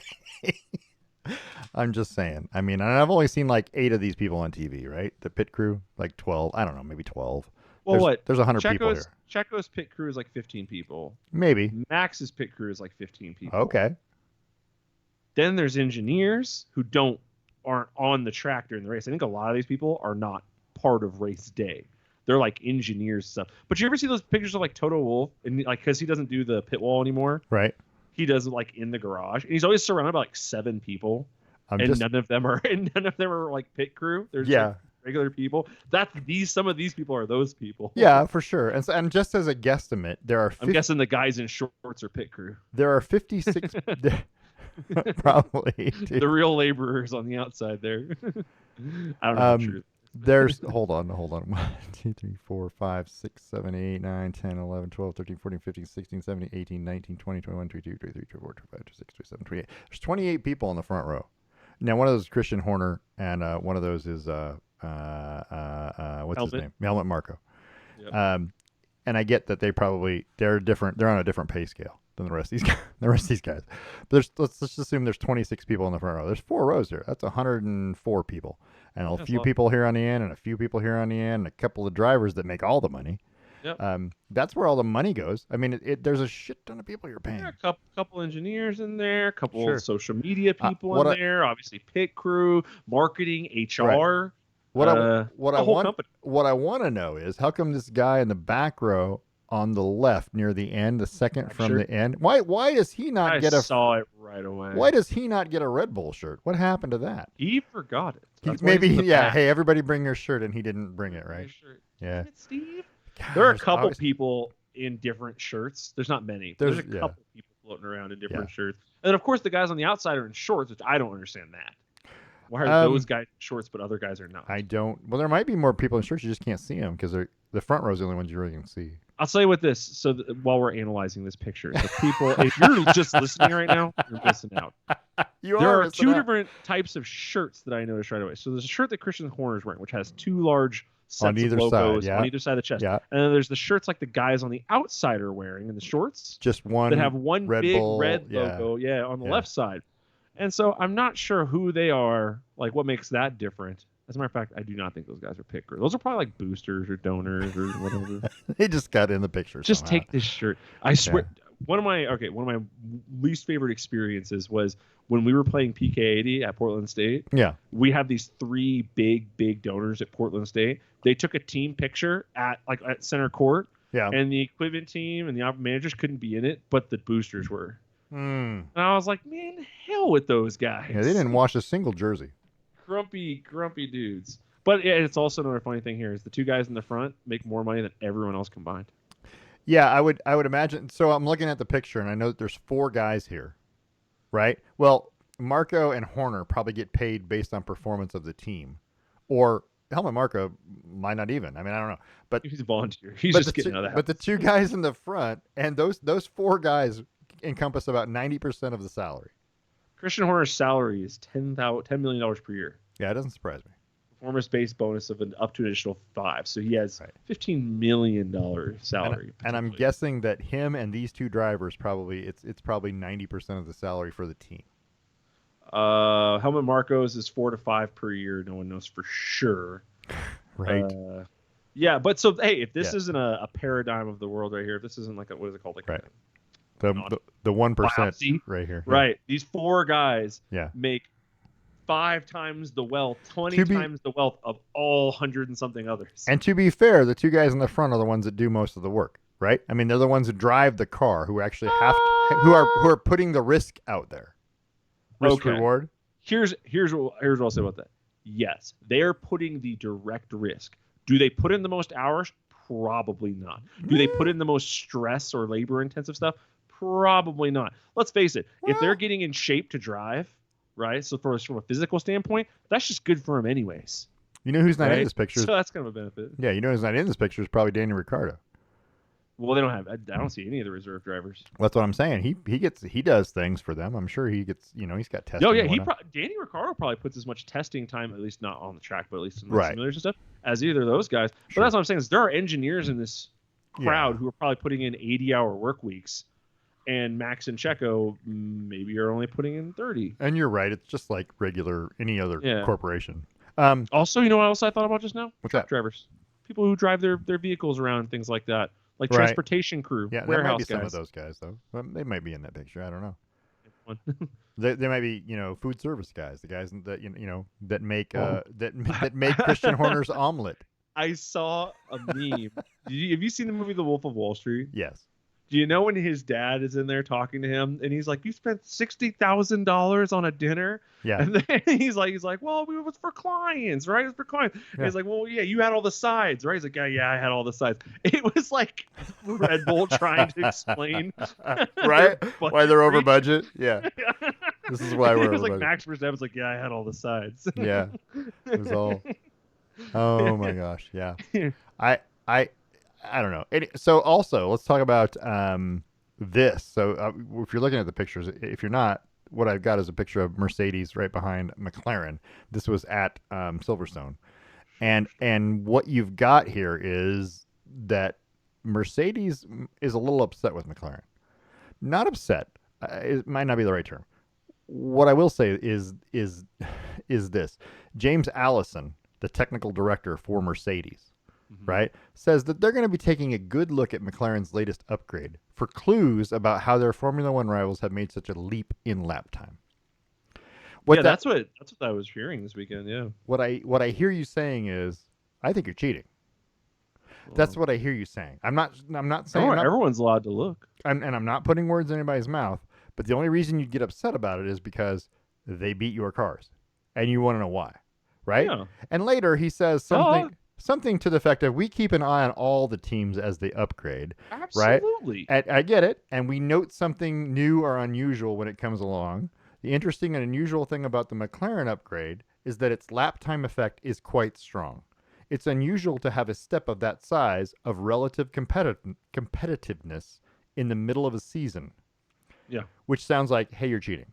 I'm just saying. And I've only seen like 8 of these people on TV, right? The pit crew, like 12. I don't know, maybe 12. Well, there's 100 people here. Checo's pit crew is like 15 people. Maybe. Max's pit crew is like 15 people. Okay. Then there's engineers who aren't on the track during the race. I think a lot of these people are not part of race day. They're like engineers and stuff. But you ever see those pictures of like Toto Wolff and like because he doesn't do the pit wall anymore? Right. he does like in the garage, and he's always surrounded by like 7 people, none of them are like pit crew. There's like regular people. Some of these people are those people. Yeah, for sure. And just as a guesstimate, there are. I'm guessing the guys in shorts are pit crew. There are 56. Probably the real laborers on the outside there. I don't know. True. There's hold on 1 2 3 4 5 6 7 8 9 10 11 12 13 14 15 16 17 18 19 20 21 22 23 24 25 26 27 28. There's 28 people in the front row. Now one of those is Christian Horner, and one of those is what's his name? Helmut Marko. Yep. And I get that they're different. They're on a different pay scale than the rest of these guys. But let's just assume there's 26 people in the front row. There's 4 rows here. That's 104 people. And a few people here on the end, and a few people here on the end, and a couple of drivers that make all the money. Yep. That's where all the money goes. I mean, there's a shit ton of people you're paying. Yeah, a couple engineers in there, a couple of social media people in there, obviously pit crew, marketing, HR. Right. What I want to know is how come this guy in the back row on the left near the end, the second from the end, why does he not get a? I saw it right away. Why does he not get a Red Bull shirt? What happened to that? He forgot it. Hey, everybody bring your shirt, and he didn't bring it, right? Yeah. Damn it, Steve. Gosh, there are a couple people in different shirts. There's not many. There's a couple people floating around in different shirts, and then of course the guys on the outside are in shorts, which I don't understand that. Why are those guys in shorts, but other guys are not? I don't. Well, there might be more people in shorts. You just can't see them because the front row is the only ones you really can see. I'll tell you what this. So while we're analyzing this picture, so people, if you're just listening right now, you're missing out. There are 2 different types of shirts that I noticed right away. So there's a shirt that Christian Horner is wearing, which has 2 large sets of logos on either side of the chest. Yeah. And then there's the shirts like the guys on the outside are wearing in the shorts. Just one that have one big Bull, red logo, on the left side. And so I'm not sure who they are, like what makes that different. As a matter of fact, I do not think those guys are pit crew. Those are probably like boosters or donors or whatever. They just got in the picture. Just take this shirt. I swear. One of my least favorite experiences was when we were playing PK80 at Portland State. Yeah. We had these 3 big donors at Portland State. They took a team picture at center court. Yeah. And the equipment team and the op managers couldn't be in it, but the boosters were. And I was like, man, hell with those guys. Yeah, they didn't wash a single jersey. Grumpy dudes. But it's also another funny thing here is the 2 guys in the front make more money than everyone else combined. Yeah, I would imagine. So I'm looking at the picture, and I know that there's 4 guys here, right? Well, Marko and Horner probably get paid based on performance of the team, or Helmut Marko might not even. I mean, I don't know. But he's a volunteer. He's just getting out of the house. But the 2 guys in the front, and those 4 guys encompass about 90% of the salary. Christian Horner's salary is $10 million per year. Yeah, it doesn't surprise me. Performance-based bonus of up to an additional 5, so he has $15 million salary. And I'm guessing that him and these 2 drivers it's probably 90% of the salary for the team. Helmut Marko's is 4 to 5 per year. No one knows for sure. Right. Yeah, but so hey, if this isn't a paradigm of the world right here, if this isn't like what is it called? Like the 1% right here. Right. These 4 guys make 5 times the wealth, 20 times the wealth of all 100 and something others. And to be fair, the 2 guys in the front are the ones that do most of the work, right? I mean, they're the ones who drive the car, who actually who are putting the risk out there. Risk reward. Here's what I'll say about that. Yes, they are putting the direct risk. Do they put in the most hours? Probably not. Do they put in the most stress or labor intensive stuff? Probably not. Let's face it. If they're getting in shape to drive, right? So from a physical standpoint, that's just good for them anyways. You know who's not in this picture? So that's kind of a benefit. Yeah, you know who's not in this picture is probably Danny Ricciardo. Well, they don't have. I don't see any of the reserve drivers. That's what I'm saying. He does things for them. I'm sure he gets. He's got testing. Oh yeah, Danny Ricciardo probably puts as much testing time, at least not on the track, but at least in the simulators and stuff, as either of those guys. But that's what I'm saying is there are engineers in this crowd who are probably putting in 80-hour work weeks, and Max and Checo maybe are only putting in 30. And you're right. It's just like any other corporation. Also, you know what else I thought about just now? What's that? Drivers, people who drive their vehicles around, things like that. Like transportation crew, warehouse there might be guys. Some of those guys, though. Well, they might be in that picture. I don't know. they might be, food service guys, the guys that that make that make Christian Horner's omelet. I saw a meme. Have you seen the movie The Wolf of Wall Street? Yes. Do you know when his dad is in there talking to him and he's like, "You spent $60,000 on a dinner?" Yeah. And then he's like, "Well, it was for clients, right? It was for clients." And he's like, "Well, yeah, you had all the sides, right?" He's like, "Yeah, I had all the sides." It was like Red Bull trying to explain right why they're over reach. budget. Yeah, this is why we're It was over like budget. Max Verstappen's like, "Yeah, I had all the sides." Yeah, it was all. Oh my gosh, yeah. I I I don't know. So also, let's talk about this. So if you're looking at the pictures, if you're not, what I've got is a picture of Mercedes right behind McLaren. This was at Silverstone, and what you've got here is that Mercedes is a little upset with McLaren. Not upset. It might not be the right term. What I will say is this: James Allison, the technical director for Mercedes, right, says that they're going to be taking a good look at McLaren's latest upgrade for clues about how their Formula One rivals have made such a leap in lap time. That's what I was hearing this weekend. Yeah. What I hear you saying is, I think you're cheating. That's what I hear you saying. I'm not saying everyone's allowed to look. And I'm not putting words in anybody's mouth. But the only reason you get upset about it is because they beat your cars, and you want to know why, right? Yeah. And later he says something to the effect of, "We keep an eye on all the teams as they upgrade." Absolutely. Right? I get it, and we note something new or unusual when it comes along. The interesting and unusual thing about the McLaren upgrade is that its lap time effect is quite strong. It's unusual to have a step of that size of relative competitiveness in the middle of a season. Yeah. Which sounds like, hey, you're cheating.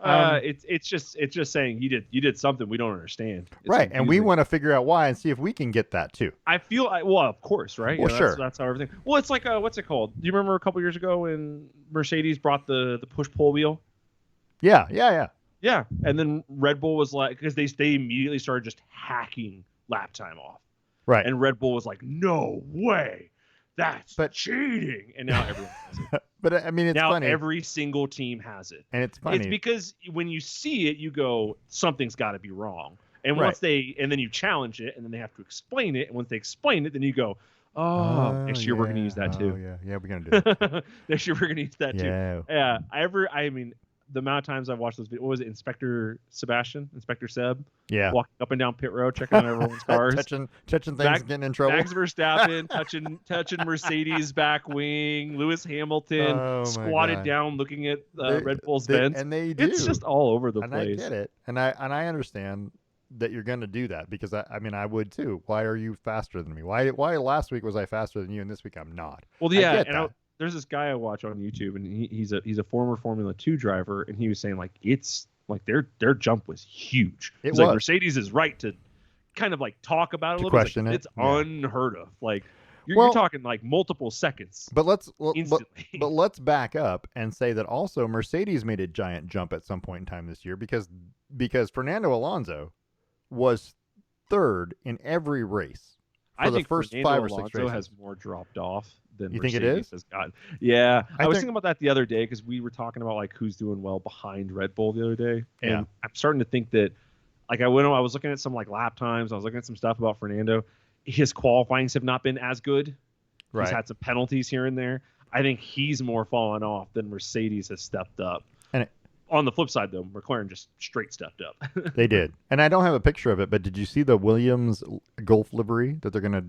It's just saying you did something we don't understand. It's right, confusing. and we want to figure out why and see if we can get that too. Well, of course, right? Well, sure. That's how everything. Well, it's like what's it called? Do you remember a couple years ago when Mercedes brought the push pull wheel? Yeah. Yeah, and then Red Bull was like, because they immediately started just hacking lap time off. Right. And Red Bull was like, "No way, that's cheating." And now everyone has it. But I mean, it's now funny. Every single team has it, and it's funny. It's because when you see it, you go, something's got to be wrong. And right. and then you challenge it, and then they have to explain it. And once they explain it, then you go, next year we're going to use that too. Yeah, we're going to do it. Next year we're going to use that too. Yeah. I mean, the amount of times I've watched those videos, what was it, Inspector Seb? Yeah. Walking up and down pit road, checking out everyone's cars. touching things, getting in trouble. Max Verstappen touching Mercedes back wing. Lewis Hamilton squatted down looking at Red Bull's vents. And they do. It's just all over the place. I get it. And I understand that you're going to do that because I mean I would too. Why are you faster than me? Why last week was I faster than you and this week I'm not? Well, yeah, there's this guy I watch on YouTube, and he's a former Formula 2 driver, and he was saying like it's like their jump was huge. It's like Mercedes is right to kind of like talk about it a little bit. Like, it's unheard of. Like you're talking like multiple seconds. But let's back up and say that also Mercedes made a giant jump at some point in time this year because Fernando Alonso was third in every race. I think the first Fernando 5 or 6 Alonso races has more dropped off than you Mercedes think it is? Has gotten. Yeah, I was thinking about that the other day because we were talking about like who's doing well behind Red Bull the other day, and I'm starting to think that like I was looking at some like lap times, I was looking at some stuff about Fernando. His qualifyings have not been as good. Right. He's had some penalties here and there. I think he's more fallen off than Mercedes has stepped up. And on the flip side, though, McLaren just straight stepped up. They did. And I don't have a picture of it, but did you see the Williams Gulf livery that they're going to...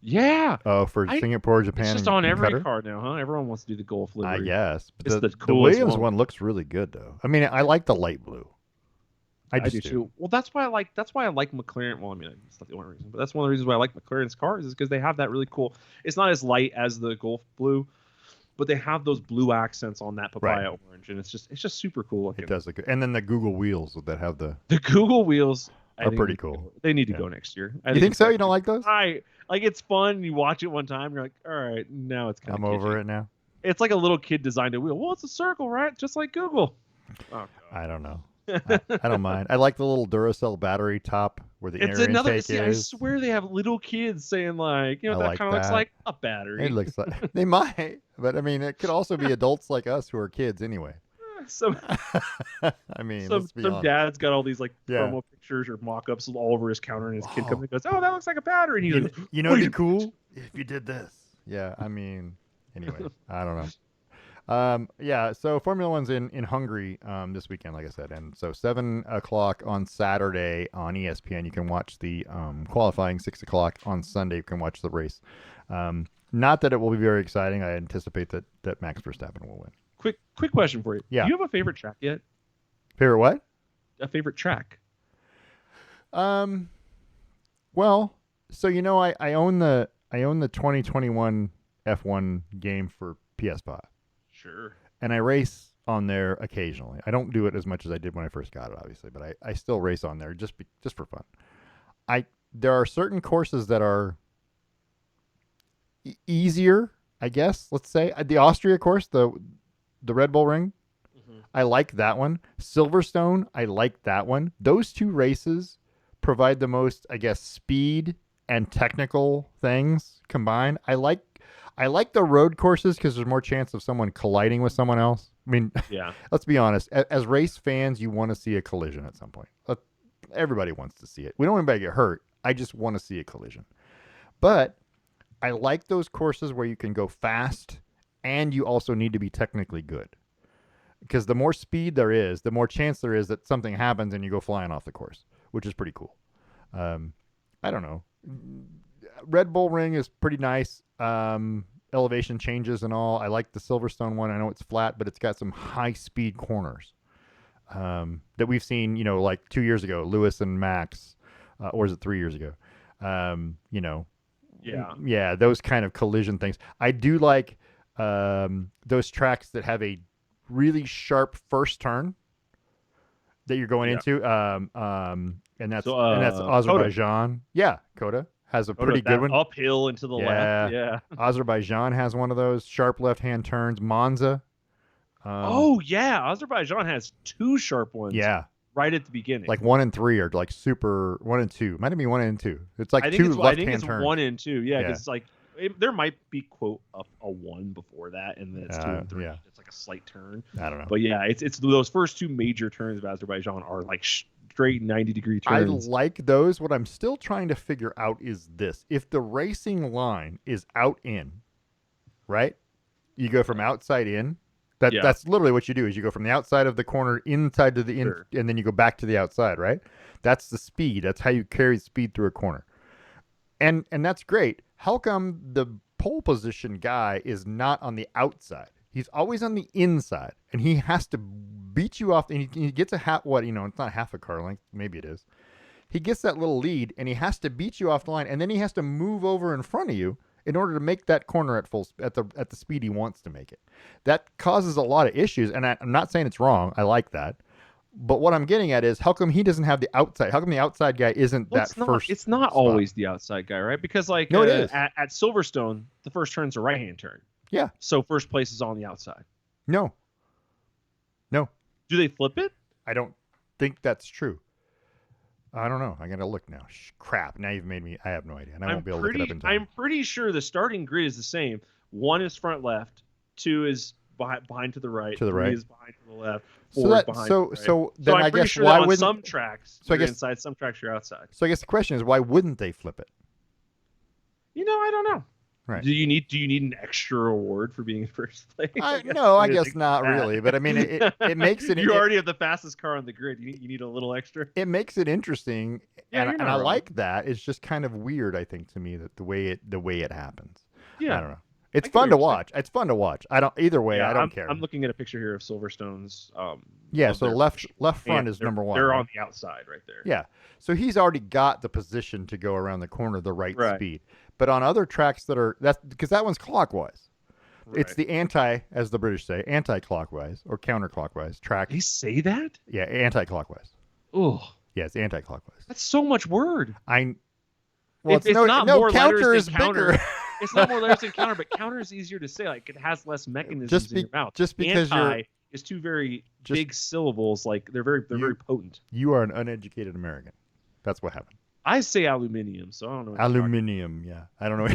Yeah. Oh, for Singapore, Japan, it's just on every car now, huh? Everyone wants to do the Gulf livery. I guess. But it's the Williams one looks really good, though. I mean, I like the light blue. I do too. Well, that's why I like McLaren. Well, I mean, it's not the only reason, but that's one of the reasons why I like McLaren's cars is because they have that really cool. It's not as light as the Gulf blue, but they have those blue accents on that papaya orange, and it's just super cool looking. It does look good. And then the Google wheels that have the Google wheels are pretty cool. They need to go next year. You think so? You don't like those? It's fun. You watch it one time, you're like, all right, now it's kind of. I'm over it now. It's like a little kid designed a wheel. Well, it's a circle, right? Just like Google. Oh, I don't know. I don't mind. I like the little Duracell battery top where the air intake is. I swear they have little kids saying like, that kind of looks like a battery. It looks like they might, but I mean, it could also be adults like us who are kids anyway. I mean, some dad's got all these like promo pictures or mock-ups all over his counter, and his kid comes and goes, "Oh, that looks like a battery." And he's like, "You know, it'd be cool if you did this." Yeah, I mean, Anyway, I don't know. Yeah, so Formula One's in Hungary this weekend, like I said, and so 7 o'clock on Saturday on ESPN, you can watch the qualifying. 6 o'clock on Sunday, you can watch the race. Not that it will be very exciting. I anticipate that Max Verstappen will win. Quick question for you. Yeah. Do you have a favorite track yet? Favorite what? A favorite track? Well, so I own the 2021 F1 game for PS5. Sure. And I race on there occasionally. I don't do it as much as I did when I first got it, obviously, but I still race on there just for fun. There are certain courses that are easier, I guess. Let's say the Austria course, the Red Bull Ring. Mm-hmm. I like that one. Silverstone, I like that one. Those two races provide the most, I guess, speed and technical things combined. I like the road courses because there's more chance of someone colliding with someone else. I mean, yeah. Let's be honest. As race fans, you want to see a collision at some point. Everybody wants to see it. We don't want anybody to get hurt. I just want to see a collision. But I like those courses where you can go fast and you also need to be technically good. Because the more speed there is, the more chance there is that something happens and you go flying off the course, which is pretty cool. I don't know. Red Bull Ring is pretty nice. Elevation changes and all. I like the Silverstone one. I know it's flat, but it's got some high-speed corners that we've seen, like 2 years ago, Lewis and Max, or is it 3 years ago? Yeah, those kind of collision things. I do like those tracks that have a really sharp first turn that you're going into, and that's Azerbaijan. Coda. Yeah, Coda has a pretty good one. Uphill and to the left. Yeah. Azerbaijan has one of those sharp left-hand turns. Monza. Azerbaijan has two sharp ones. Yeah. Right at the beginning. Like 1 and 3 are like super 1 and 2. Might be 1 and 2. It's like two left-hand turns. I think it's 1 and 2. Yeah, because it's like there might be quote a 1 before that, and then it's 2 and 3. Yeah. It's like a slight turn. I don't know. But yeah, it's those first two major turns of Azerbaijan are like straight 90-degree turns. I like those. What I'm still trying to figure out is this: if the racing line is out in, right? You go from outside in. That's literally what you do. Is you go from the outside of the corner inside to the in, and then you go back to the outside, right? That's the speed. That's how you carry speed through a corner, and that's great. How come the pole position guy is not on the outside? He's always on the inside, and he has to beat you off. And he gets a it's not half a car length. Maybe it is. He gets that little lead, and he has to beat you off the line, and then he has to move over in front of you in order to make that corner at the speed he wants to make it. That causes a lot of issues, and I'm not saying it's wrong. I like that. But what I'm getting at is, how come he doesn't have the outside? How come the outside guy isn't first? It's not spot? Always the outside guy, right? Because it is. At Silverstone, the first turn's a right-hand turn. Yeah. So first place is on the outside. No. Do they flip it? I don't think that's true. I don't know. I gotta look now. Crap! Now you've made me. I have no idea, and I won't be able to look it up in time. I'm pretty sure the starting grid is the same. 1 is front left, 2 is behind to the right, 3 is behind to the left, 4 is behind. So then I guess sure why on wouldn't some tracks you're inside, some tracks you're outside. So I guess the question is, why wouldn't they flip it? I don't know. Right. Do you need an extra award for being in first place? I guess not really. But I mean, it makes it. You already have the fastest car on the grid. You need a little extra. It makes it interesting, and I like that. It's just kind of weird, I think, to me that the way it happens. Yeah. I don't know. It's fun to watch. It's fun to watch. I don't care. I'm looking at a picture here of Silverstone's. So left front is number 1. They're on the outside right there. Yeah. So he's already got the position to go around the corner the right speed. But on other tracks that's because that one's clockwise. Right. It's the as the British say, anti-clockwise or counterclockwise track. They say that? Yeah, anti-clockwise. Oh. Yeah, it's anti-clockwise. That's so much word. It's not more counter is bigger. It's not more letters than counter, but counter is easier to say. Like it has less mechanisms in your mouth. Just because is two very big syllables. Like they're very potent. You are an uneducated American. That's what happened. I say aluminium, so I don't know. Aluminium, yeah. I don't know.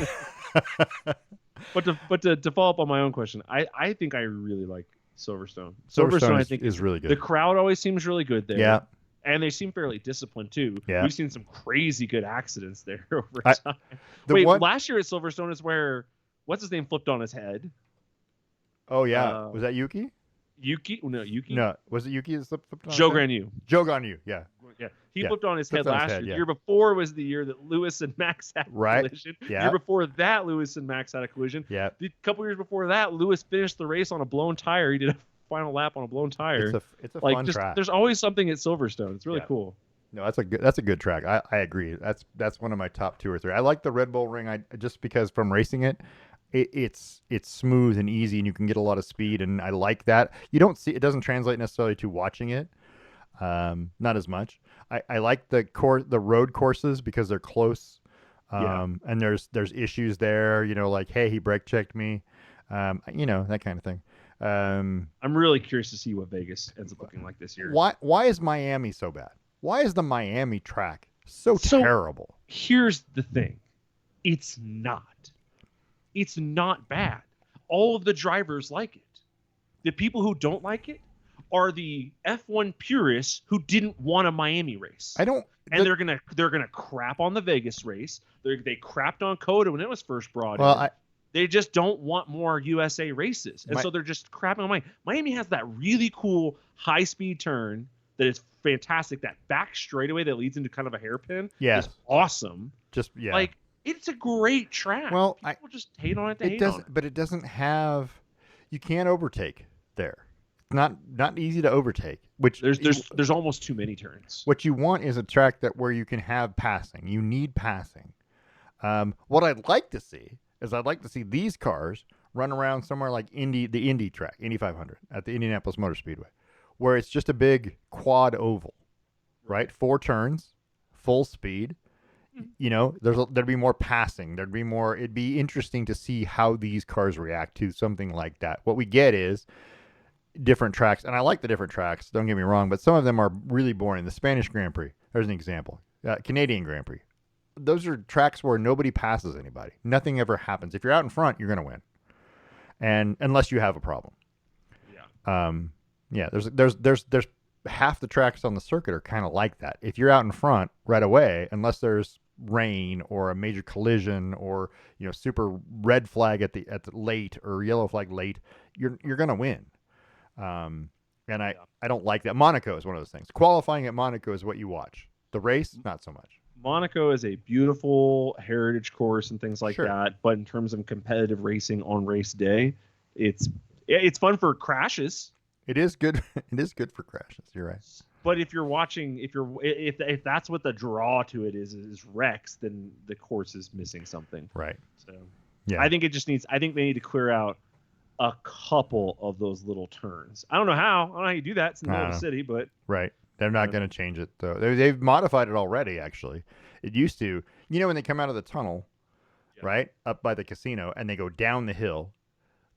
But to follow up on my own question, I think I really like Silverstone. Silverstone I think is really good. The crowd always seems really good there. Yeah. And they seem fairly disciplined too. Yeah. We've seen some crazy good accidents there over time. Last year at Silverstone is where what's his name flipped on his head. Oh yeah, was that Yuki? Yuki? No, Yuki. No, was it Yuki that flipped on his Joe head? Granu. Joe Granu, yeah. Yeah, he Yeah. flipped on his Flipped head on his last head, year. yeah. The year before was the year that Lewis and Max had a Right. collision. Yeah. The year before that, Lewis and Max had a collision. Yeah. The couple years before that, Lewis finished the race on a blown tire. He did a final lap on a blown tire. It's a like fun just track. there's always something at Silverstone. It's really Yeah. cool. No, that's a good track. I agree. That's one of my top 2 or 3. I like the Red Bull Ring. Just because from racing it's smooth and easy, and you can get a lot of speed, and I like that. You don't see it doesn't translate necessarily to watching it, not as much. I like the road courses because they're close, and there's issues there. Like, hey, he brake checked me, that kind of thing. I'm really curious to see what Vegas ends up looking like this year. Why is Miami so bad? Why is the Miami track so terrible? Here's the thing. It's not bad. All of the drivers like it. The people who don't like it are the F1 purists who didn't want a Miami race. They're gonna crap on the Vegas race. They crapped on Coda when it was first brought in. They just don't want more USA races, and so they're just crapping on Miami. Miami has that really cool high-speed turn that is fantastic. That back straightaway that leads into kind of a hairpin is awesome. Like, it's a great track. Well, people just hate on it. But it doesn't have. You can't overtake there. Not easy to overtake. Which there's almost too many turns. What you want is a track where you can have passing. You need passing. What I'd like to see is these cars run around somewhere like the Indy track, Indy 500 at the Indianapolis Motor Speedway, where it's just a big quad oval, right? 4 turns, full speed. There'd be more passing. It'd be interesting to see how these cars react to something like that. What we get is different tracks, and I like the different tracks, don't get me wrong, but some of them are really boring. The Spanish Grand Prix, there's an example. Canadian Grand Prix. Those are tracks where nobody passes anybody. Nothing ever happens. If you're out in front, you're going to win. And unless you have a problem. Yeah. There's half the tracks on the circuit are kind of like that. If you're out in front right away, unless there's rain or a major collision or super red flag at the late or yellow flag late, you're gonna win. And I don't like that. Monaco is one of those things. Qualifying at Monaco is what you watch. The race, not so much. Monaco is a beautiful heritage course and things like that, but in terms of competitive racing on race day, it's fun for crashes. It is good. It is good for crashes. You're right. But if you're watching, if that's what the draw to it is wrecks, then the course is missing something. Right. So yeah, I think they need to clear out a couple of those little turns. I don't know how you do that. It's in the middle of the city, but right. They're not going to change it though. They've modified it already. Actually, it used to. When they come out of the tunnel, right up by the casino, and they go down the hill.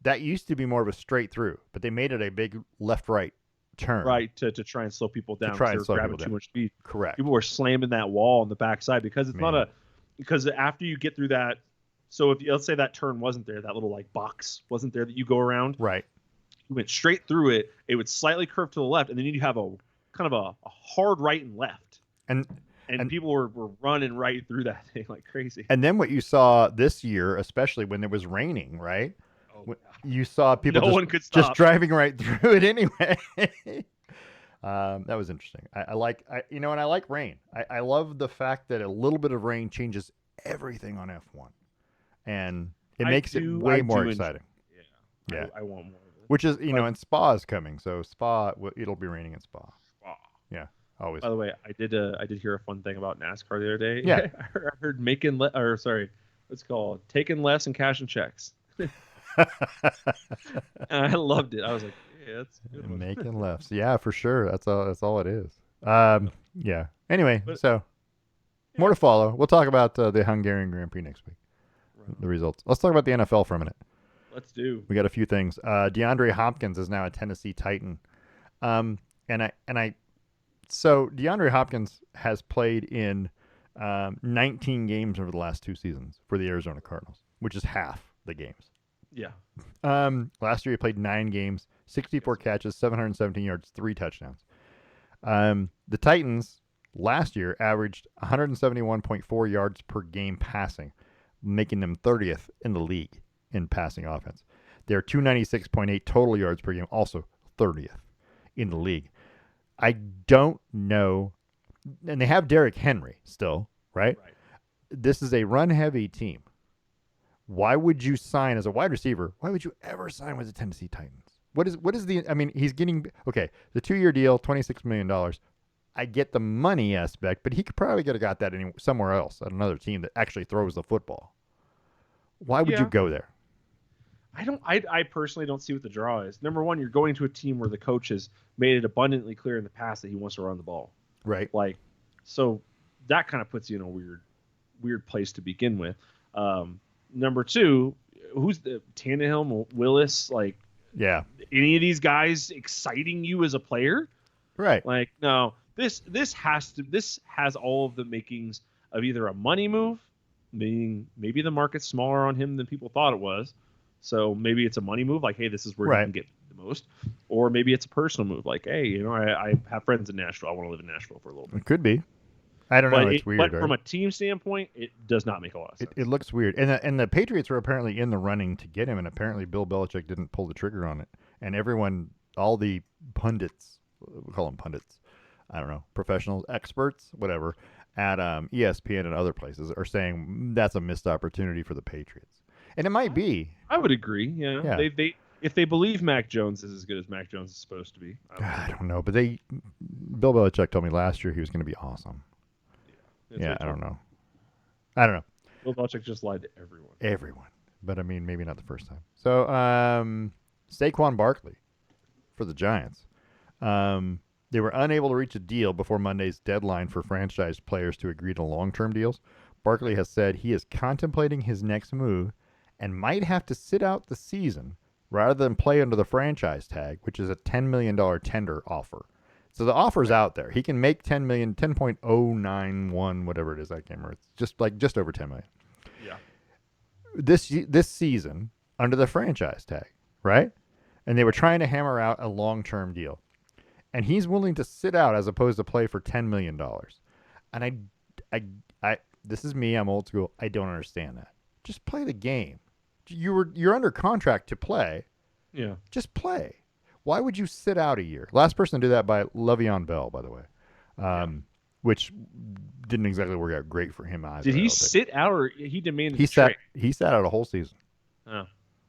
That used to be more of a straight through, but they made it a big left-right turn. Right, to try and slow people down because they were grabbing too much speed. Correct. People were slamming that wall on the backside because it's because after you get through that, so if let's say that turn wasn't there, that little like box wasn't there that you go around. Right. You went straight through it. It would slightly curve to the left, and then you have a kind of a hard right and left. And people were running right through that thing like crazy. And then what you saw this year, especially when it was raining, right? You saw people just driving right through it anyway. That was interesting. I like rain. I love the fact that a little bit of rain changes everything on F1, and it makes it way more exciting. Yeah. I want more of it. Which is, and Spa is coming, so it'll be raining in Spa. Yeah, always. By the way, I did hear a fun thing about NASCAR the other day. Yeah, I heard taking less and cashing checks. And I loved it. I was like, yeah, that's a good one. Making lefts. Yeah, for sure. That's all it is. Yeah. Anyway, more to follow. We'll talk about the Hungarian Grand Prix next week. Right. The results. Let's talk about the NFL for a minute. Let's do. We got a few things. DeAndre Hopkins is now a Tennessee Titan. So DeAndre Hopkins has played in 19 games over the last 2 seasons for the Arizona Cardinals, which is half the games. Yeah. Last year he played 9 games, 64 catches, 717 yards, 3 touchdowns. The Titans last year averaged 171.4 yards per game passing, making them 30th in the league in passing offense. They're 296.8 total yards per game, also 30th in the league. I don't know. And they have Derrick Henry still, right? This is a run-heavy team. Why would you sign as a wide receiver? Why would you ever sign with the Tennessee Titans? What is the? I mean, he's getting okay. The 2-year deal, $26 million. I get the money aspect, but he could probably could have got that somewhere else at another team that actually throws the football. Why would you go there? I personally don't see what the draw is. Number one, you're going to a team where the coach has made it abundantly clear in the past that he wants to run the ball. Right. Like, so that kind of puts you in a weird place to begin with. Number two, who's the Tannehill, Willis? Like, yeah, any of these guys exciting you as a player? Right. Like, no. This has all of the makings of either a money move, meaning maybe the market's smaller on him than people thought it was, so maybe it's a money move, like, hey, this is where you can get the most, or maybe it's a personal move, like, hey, I have friends in Nashville, I want to live in Nashville for a little bit. It could be. I don't know. It's weird. But from a team standpoint, it does not make a lot of sense. It looks weird, and the Patriots were apparently in the running to get him, and apparently Bill Belichick didn't pull the trigger on it, and everyone, all the pundits, we call them pundits, I don't know, professionals, experts, whatever, at ESPN and other places are saying that's a missed opportunity for the Patriots. And it might be. I would agree, yeah. They if they believe Mac Jones is as good as Mac Jones is supposed to be. I don't know, but Bill Belichick told me last year he was going to be awesome. Yeah, I don't know. Bill Belichick just lied to everyone. Everyone. But, I mean, maybe not the first time. So, Saquon Barkley for the Giants. They were unable to reach a deal before Monday's deadline for franchise players to agree to long-term deals. Barkley has said he is contemplating his next move and might have to sit out the season rather than play under the franchise tag, which is a $10 million tender offer. So the offer's out there. He can make $10 million, 10.091, whatever it is. I can't remember. It's just over $10 million. Yeah. This season under the franchise tag, right? And they were trying to hammer out a long-term deal. And he's willing to sit out as opposed to play for $10 million. And I this is me. I'm old school. I don't understand that. Just play the game. You're under contract to play. Yeah. Just play. Why would you sit out a year? Last person to do that by Le'Veon Bell, by the way, which didn't exactly work out great for him either. Did he sit out, or he demanded? He sat out a whole season. Oh.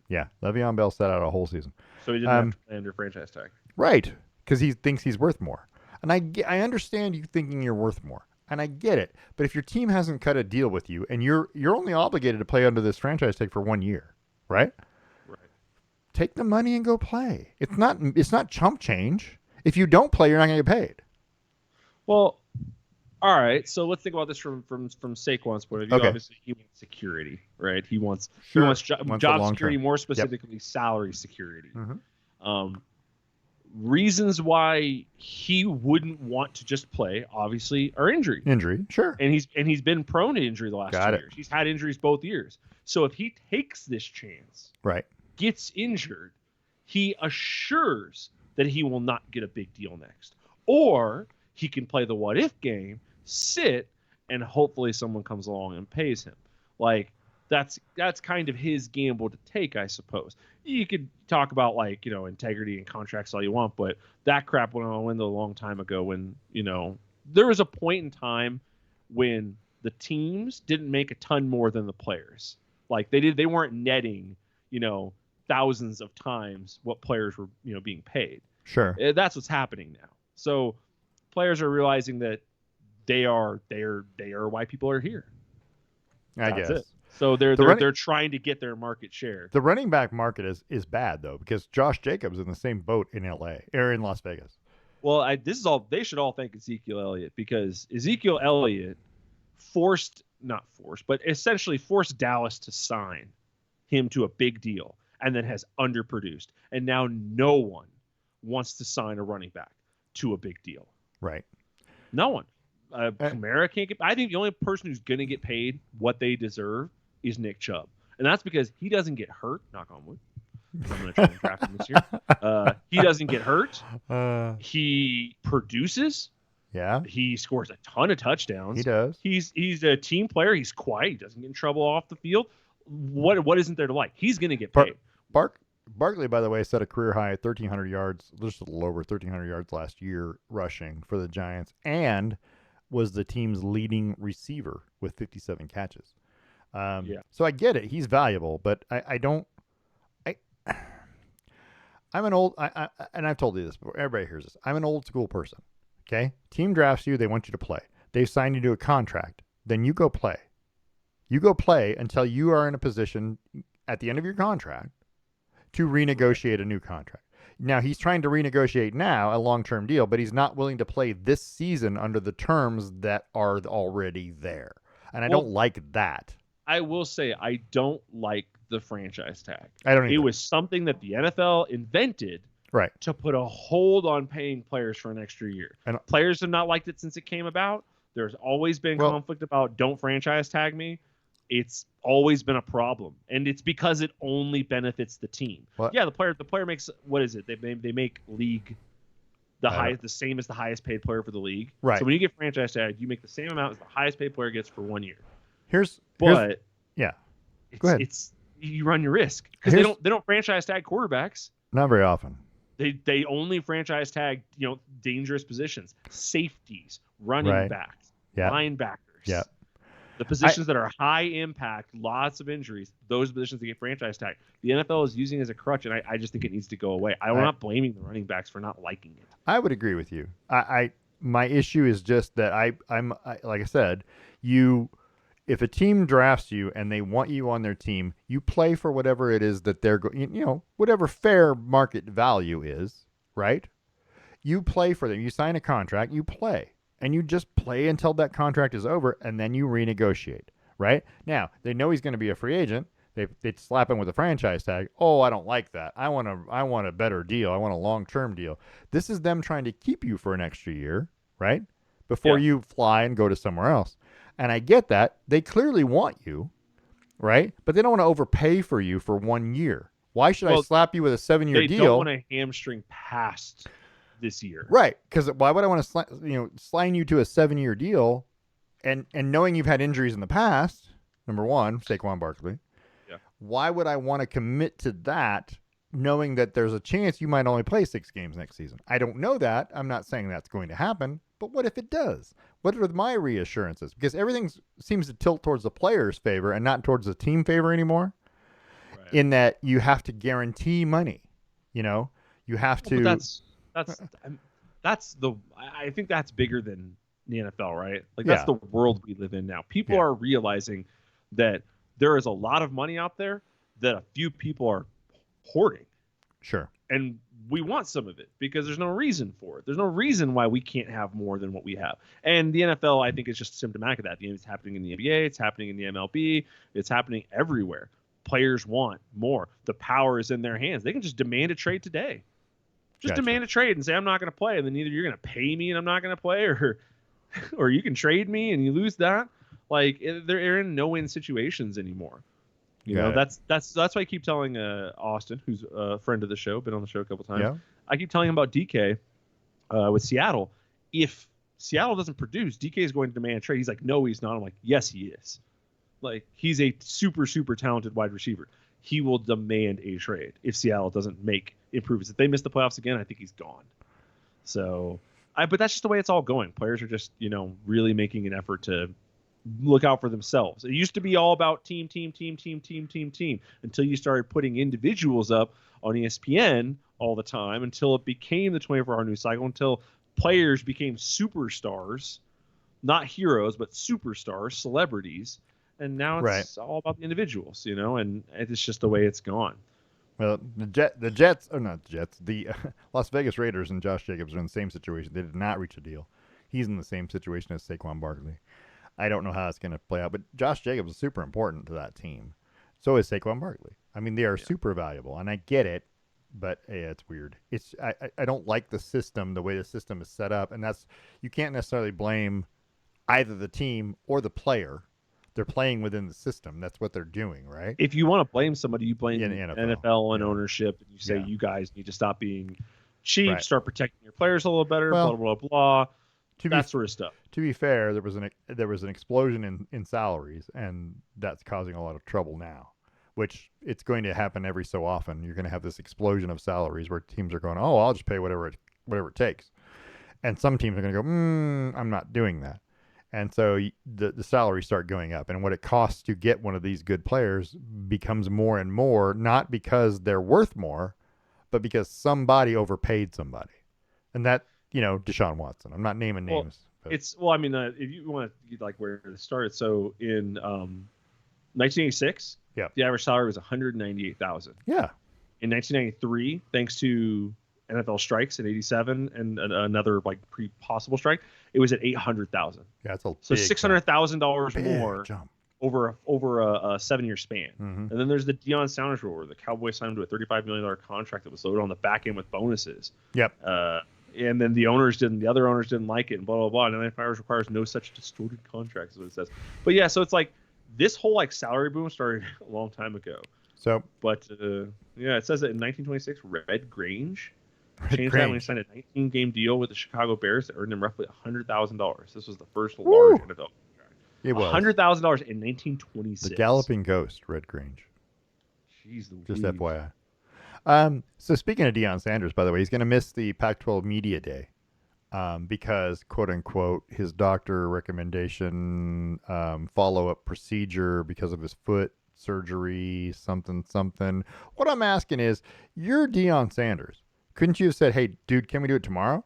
Yeah, Le'Veon Bell sat out a whole season. So he didn't have to play under franchise tag. Right, because he thinks he's worth more. And I understand you thinking you're worth more, and I get it. But if your team hasn't cut a deal with you, and you're only obligated to play under this franchise tag for 1 year, right? Take the money and go play. It's not chump change. If you don't play, you're not going to get paid. Well, all right. So let's think about this from Saquon's point of view. Okay. Obviously, he wants security, right? He wants job security, more specifically salary security. Mm-hmm. Reasons why he wouldn't want to just play, obviously, are injury. Sure. And he's been prone to injury the last 2 years. He's had injuries both years. So if he takes this chance, right, gets injured, he assures that he will not get a big deal next. Or he can play the what if game, sit, and hopefully someone comes along and pays him. Like, that's kind of his gamble to take, I suppose. You could talk about, like, integrity and contracts all you want, but that crap went on a long time ago when, there was a point in time when the teams didn't make a ton more than the players. Like, they weren't netting, thousands of times what players were, being paid. Sure. That's what's happening now. So players are realizing that they are why people are here. I guess. It. So they're trying to get their market share. The running back market is bad though, because Josh Jacobs in the same boat in LA or in Las Vegas. Well, they should all thank Ezekiel Elliott, because Ezekiel Elliott essentially forced Dallas to sign him to a big deal, and then has underproduced. And now no one wants to sign a running back to a big deal. Right. No one. Kamara can't get. I think the only person who's going to get paid what they deserve is Nick Chubb, and that's because he doesn't get hurt. Knock on wood. I'm going to try and draft him this year. He doesn't get hurt. He produces. Yeah. He scores a ton of touchdowns. He does. He's a team player. He's quiet. He doesn't get in trouble off the field. What isn't there to like? He's going to get paid. Barkley, by the way, set a career high 1,300 yards, just a little over 1,300 yards last year rushing for the Giants, and was the team's leading receiver with 57 catches. Yeah. So I get it; he's valuable, but I don't. I I'm an old, and I've told you this before. Everybody hears this. I'm an old school person. Okay, team drafts you; they want you to play. They've signed you to a contract. Then you go play. You go play until you are in a position at the end of your contract to renegotiate a new contract. Now, he's trying to renegotiate now a long-term deal, but he's not willing to play this season under the terms that are already there. And I don't like that. I will say I don't like the franchise tag. I don't either. It was something that the NFL invented to put a hold on paying players for an extra year. And players have not liked it since it came about. There's always been conflict about don't franchise tag me. It's always been a problem, and it's because it only benefits the team. Yeah, the player makes, what is it? They make league the same as the highest paid player for the league. Right. So when you get franchise tag, you make the same amount as the highest paid player gets for 1 year. Go ahead. It's you run your risk because they don't franchise tag quarterbacks. Not very often. They only franchise tag dangerous positions, safeties, running backs, linebackers. Yeah. The positions that are high impact, lots of injuries, those positions that get franchise tag. The NFL is using it as a crutch, and I just think it needs to go away. I'm not blaming the running backs for not liking it. I would agree with you. My issue is just that I'm like I said, if a team drafts you and they want you on their team, you play for whatever it is that they're whatever fair market value is, right? You play for them. You sign a contract, you play. And you just play until that contract is over, and then you renegotiate, right? Now, they know he's going to be a free agent. They slap him with a franchise tag. Oh, I don't like that. I want a better deal. I want a long-term deal. This is them trying to keep you for an extra year, right? Before you fly and go to somewhere else. And I get that. They clearly want you, right? But they don't want to overpay for you for 1 year. Why should I slap you with a 7-year deal? They don't want to hamstring past this year, right? Because why would I want to slide you to a 7-year deal, and knowing you've had injuries in the past? Number one, Saquon Barkley. Yeah. Why would I want to commit to that, knowing that there's a chance you might only play 6 games next season? I don't know that. I'm not saying that's going to happen, but what if it does? What are my reassurances? Because everything seems to tilt towards the player's favor and not towards the team favor anymore. Right. In that you have to guarantee money. You have to. I think that's bigger than the NFL, right? Like that's the world we live in now. People are realizing that there is a lot of money out there that a few people are hoarding. Sure. And we want some of it because there's no reason for it. There's no reason why we can't have more than what we have. And the NFL, I think, is just symptomatic of that. It's happening in the NBA. It's happening in the MLB. It's happening everywhere. Players want more. The power is in their hands. They can just demand a trade today. Just demand a trade and say, I'm not going to play. And then either you're going to pay me and I'm not going to play, or you can trade me and you lose that. Like they're in no-win situations anymore. That's why I keep telling Austin, who's a friend of the show, been on the show a couple times. Yeah. I keep telling him about DK with Seattle. If Seattle doesn't produce, DK is going to demand a trade. He's like, no, he's not. I'm like, yes, he is. Like he's a super, super talented wide receiver. He will demand a trade if Seattle doesn't make improvements. If they miss the playoffs again, I think he's gone. So, but that's just the way it's all going. Players are just, really making an effort to look out for themselves. It used to be all about team, until you started putting individuals up on ESPN all the time, until it became the 24-hour news cycle, until players became superstars, not heroes, but superstars, celebrities. And now it's all about the individuals, and it's just the way it's gone. Well, the Las Vegas Raiders and Josh Jacobs are in the same situation. They did not reach a deal. He's in the same situation as Saquon Barkley. I don't know how it's going to play out, but Josh Jacobs is super important to that team. So is Saquon Barkley. I mean, they are super valuable, and I get it, but it's weird. I don't like the system, the way the system is set up, and you can't necessarily blame either the team or the player. They're playing within the system. That's what they're doing, right? If you want to blame somebody, you blame the NFL and ownership, and you say you guys need to stop being cheap, start protecting your players a little better, blah, blah, blah, that sort of stuff. To be fair, there was an explosion in salaries, and that's causing a lot of trouble now. which it's going to happen every so often. You're going to have this explosion of salaries where teams are going, oh, I'll just pay whatever it takes. And some teams are going to go, I'm not doing that. And so the salaries start going up. And what it costs to get one of these good players becomes more and more, not because they're worth more, but because somebody overpaid somebody. And that, Deshaun Watson. I'm not naming names. If you want to like where it started, so in 1986, the average salary was $198,000. Yeah. In 1993, thanks to NFL strikes in '87 and another like possible strike, it was at $800,000. Yeah, that's a so $600,000 more jump over a 7-year span. Mm-hmm. And then there's the Deion Sanders rule, where the Cowboys signed him to a $35 million contract that was loaded on the back end with bonuses. Yep. And then the other owners didn't like it, and blah blah blah. And then NFL requires no such distorted contracts, is what it says. But yeah, so it's like this whole like salary boom started a long time ago. So, but it says that in 1926, Red Grange changed that when he signed a 19-game deal with the Chicago Bears that earned him roughly $100,000. This was the first large NFL contract. It was $100,000 in 1926. The Galloping Ghost, Red Grange. Jeez, just FYI. So speaking of Deion Sanders, by the way, he's going to miss the Pac-12 Media Day because, quote unquote, his doctor recommendation follow-up procedure because of his foot surgery, something. What I'm asking is, you're Deion Sanders. Couldn't you have said, "Hey, dude, can we do it tomorrow?"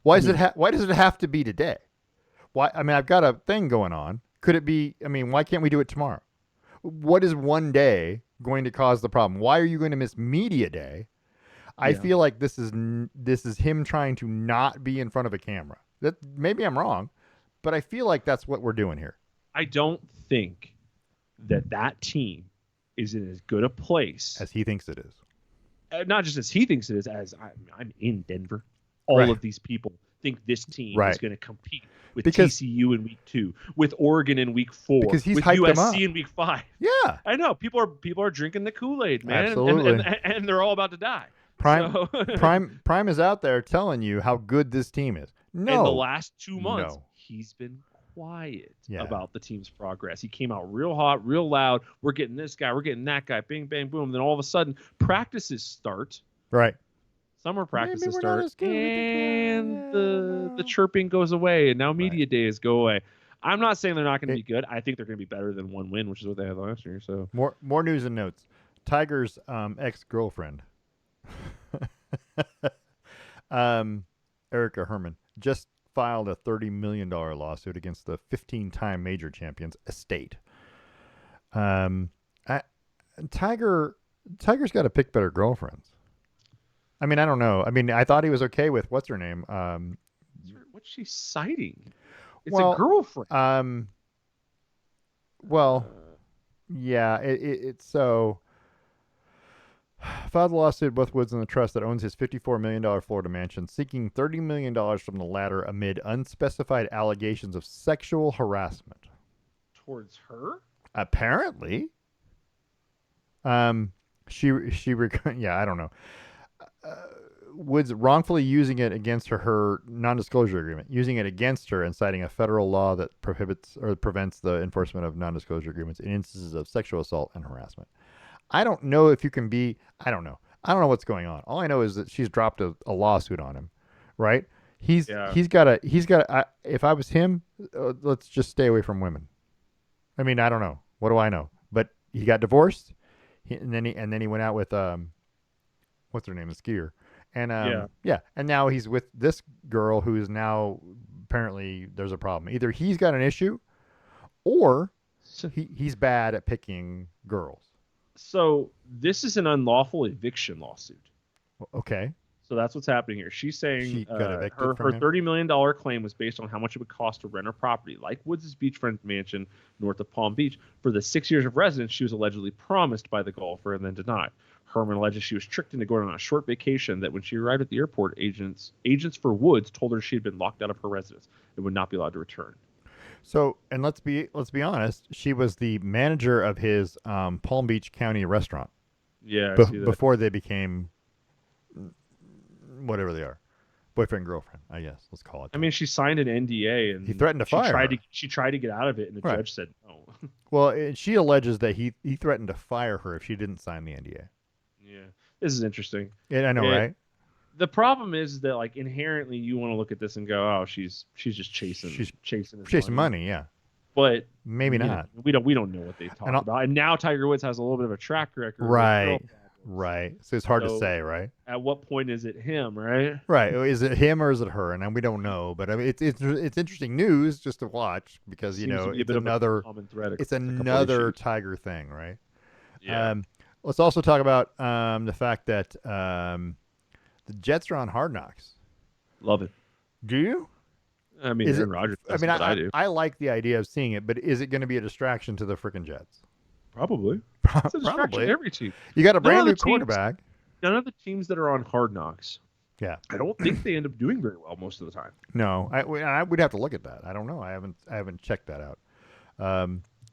Why does it have to be today? Why? I mean, I've got a thing going on. Could it be? I mean, why can't we do it tomorrow? What is one day going to cause the problem? Why are you going to miss media day? I feel like this is him trying to not be in front of a camera. That maybe I'm wrong, but I feel like that's what we're doing here. I don't think that team is in as good a place as he thinks it is. Not just as he thinks it is, as I'm in Denver. All of these people think this team is going to compete with TCU in week 2, with Oregon in week 4, because he's with USC in week 5. Yeah, I know people are drinking the Kool-Aid, man, absolutely, and they're all about to die. Prime is out there telling you how good this team is. No, in the last 2 months, he's been quiet about the team's progress. He came out real hot, real loud. We're getting this guy, we're getting that guy, bing, bang, boom. Then all of a sudden, practices start. Right. Summer practices start, and the chirping goes away, and now media days go away. I'm not saying they're not going to be good. I think they're going to be better than one win, which is what they had last year. So more news and notes. Tiger's ex-girlfriend, Erica Herman, just filed a $30 million lawsuit against the 15-time major champion's estate. Tiger's got to pick better girlfriends. I mean, I don't know. I mean, I thought he was okay with what's her name. What's she citing? It's a girlfriend. Yeah. It's so. Filed a lawsuit both Woods and the trust that owns his $54 million Florida mansion, seeking $30 million from the latter amid unspecified allegations of sexual harassment. Towards her? Apparently. I don't know. Woods wrongfully using it against her non-disclosure agreement, using it against her and citing a federal law that prohibits or prevents the enforcement of non-disclosure agreements in instances of sexual assault and harassment. I don't know if you can be, I don't know what's going on. All I know is that she's dropped a lawsuit on him, right? He's got if I was him, let's just stay away from women. I mean, I don't know. What do I know? But he got divorced, and then he went out with what's her name, a skier, and and now he's with this girl who is now apparently there's a problem. Either he's got an issue, or he's bad at picking girls. So this is an unlawful eviction lawsuit. Okay. So that's what's happening here. She's saying her $30 million claim was based on how much it would cost to rent her property, like Woods' beachfront mansion north of Palm Beach. For the 6 years of residence, she was allegedly promised by the golfer and then denied. Herman alleges she was tricked into going on a short vacation, that when she arrived at the airport, agents for Woods told her she had been locked out of her residence and would not be allowed to return. So, and let's be honest, she was the manager of his Palm Beach County restaurant. Yeah, before they became whatever they are. boyfriend girlfriend, I guess. Let's call it that. I mean, she signed an NDA and he threatened to fire her. She tried to get out of it, and the Right. judge said no. Well, she alleges that he threatened to fire her if she didn't sign the NDA. Yeah, this is interesting. Yeah, I know, right? The problem is that like inherently you want to look at this and go, oh, she's just chasing money, yeah. But maybe not. We don't know what they talked about. And now Tiger Woods has a little bit of a track record. Right. So it's hard to say, right? At what point is it him, right? Right. Is it him or is it her? And we don't know. But I mean, it's interesting news just to watch because it's another common thread. It's another Tiger thing, right? Yeah. Let's also talk about the fact that the Jets are on Hard Knocks. Love it. Do you? I mean, Aaron Rodgers. I do. I like the idea of seeing it, but is it going to be a distraction to the freaking Jets? Probably. It's a distraction to every team. You got a brand new quarterback. None of the teams that are on Hard Knocks. Yeah. I don't think they end up doing very well most of the time. No, I would have to look at that. I don't know. I haven't checked that out.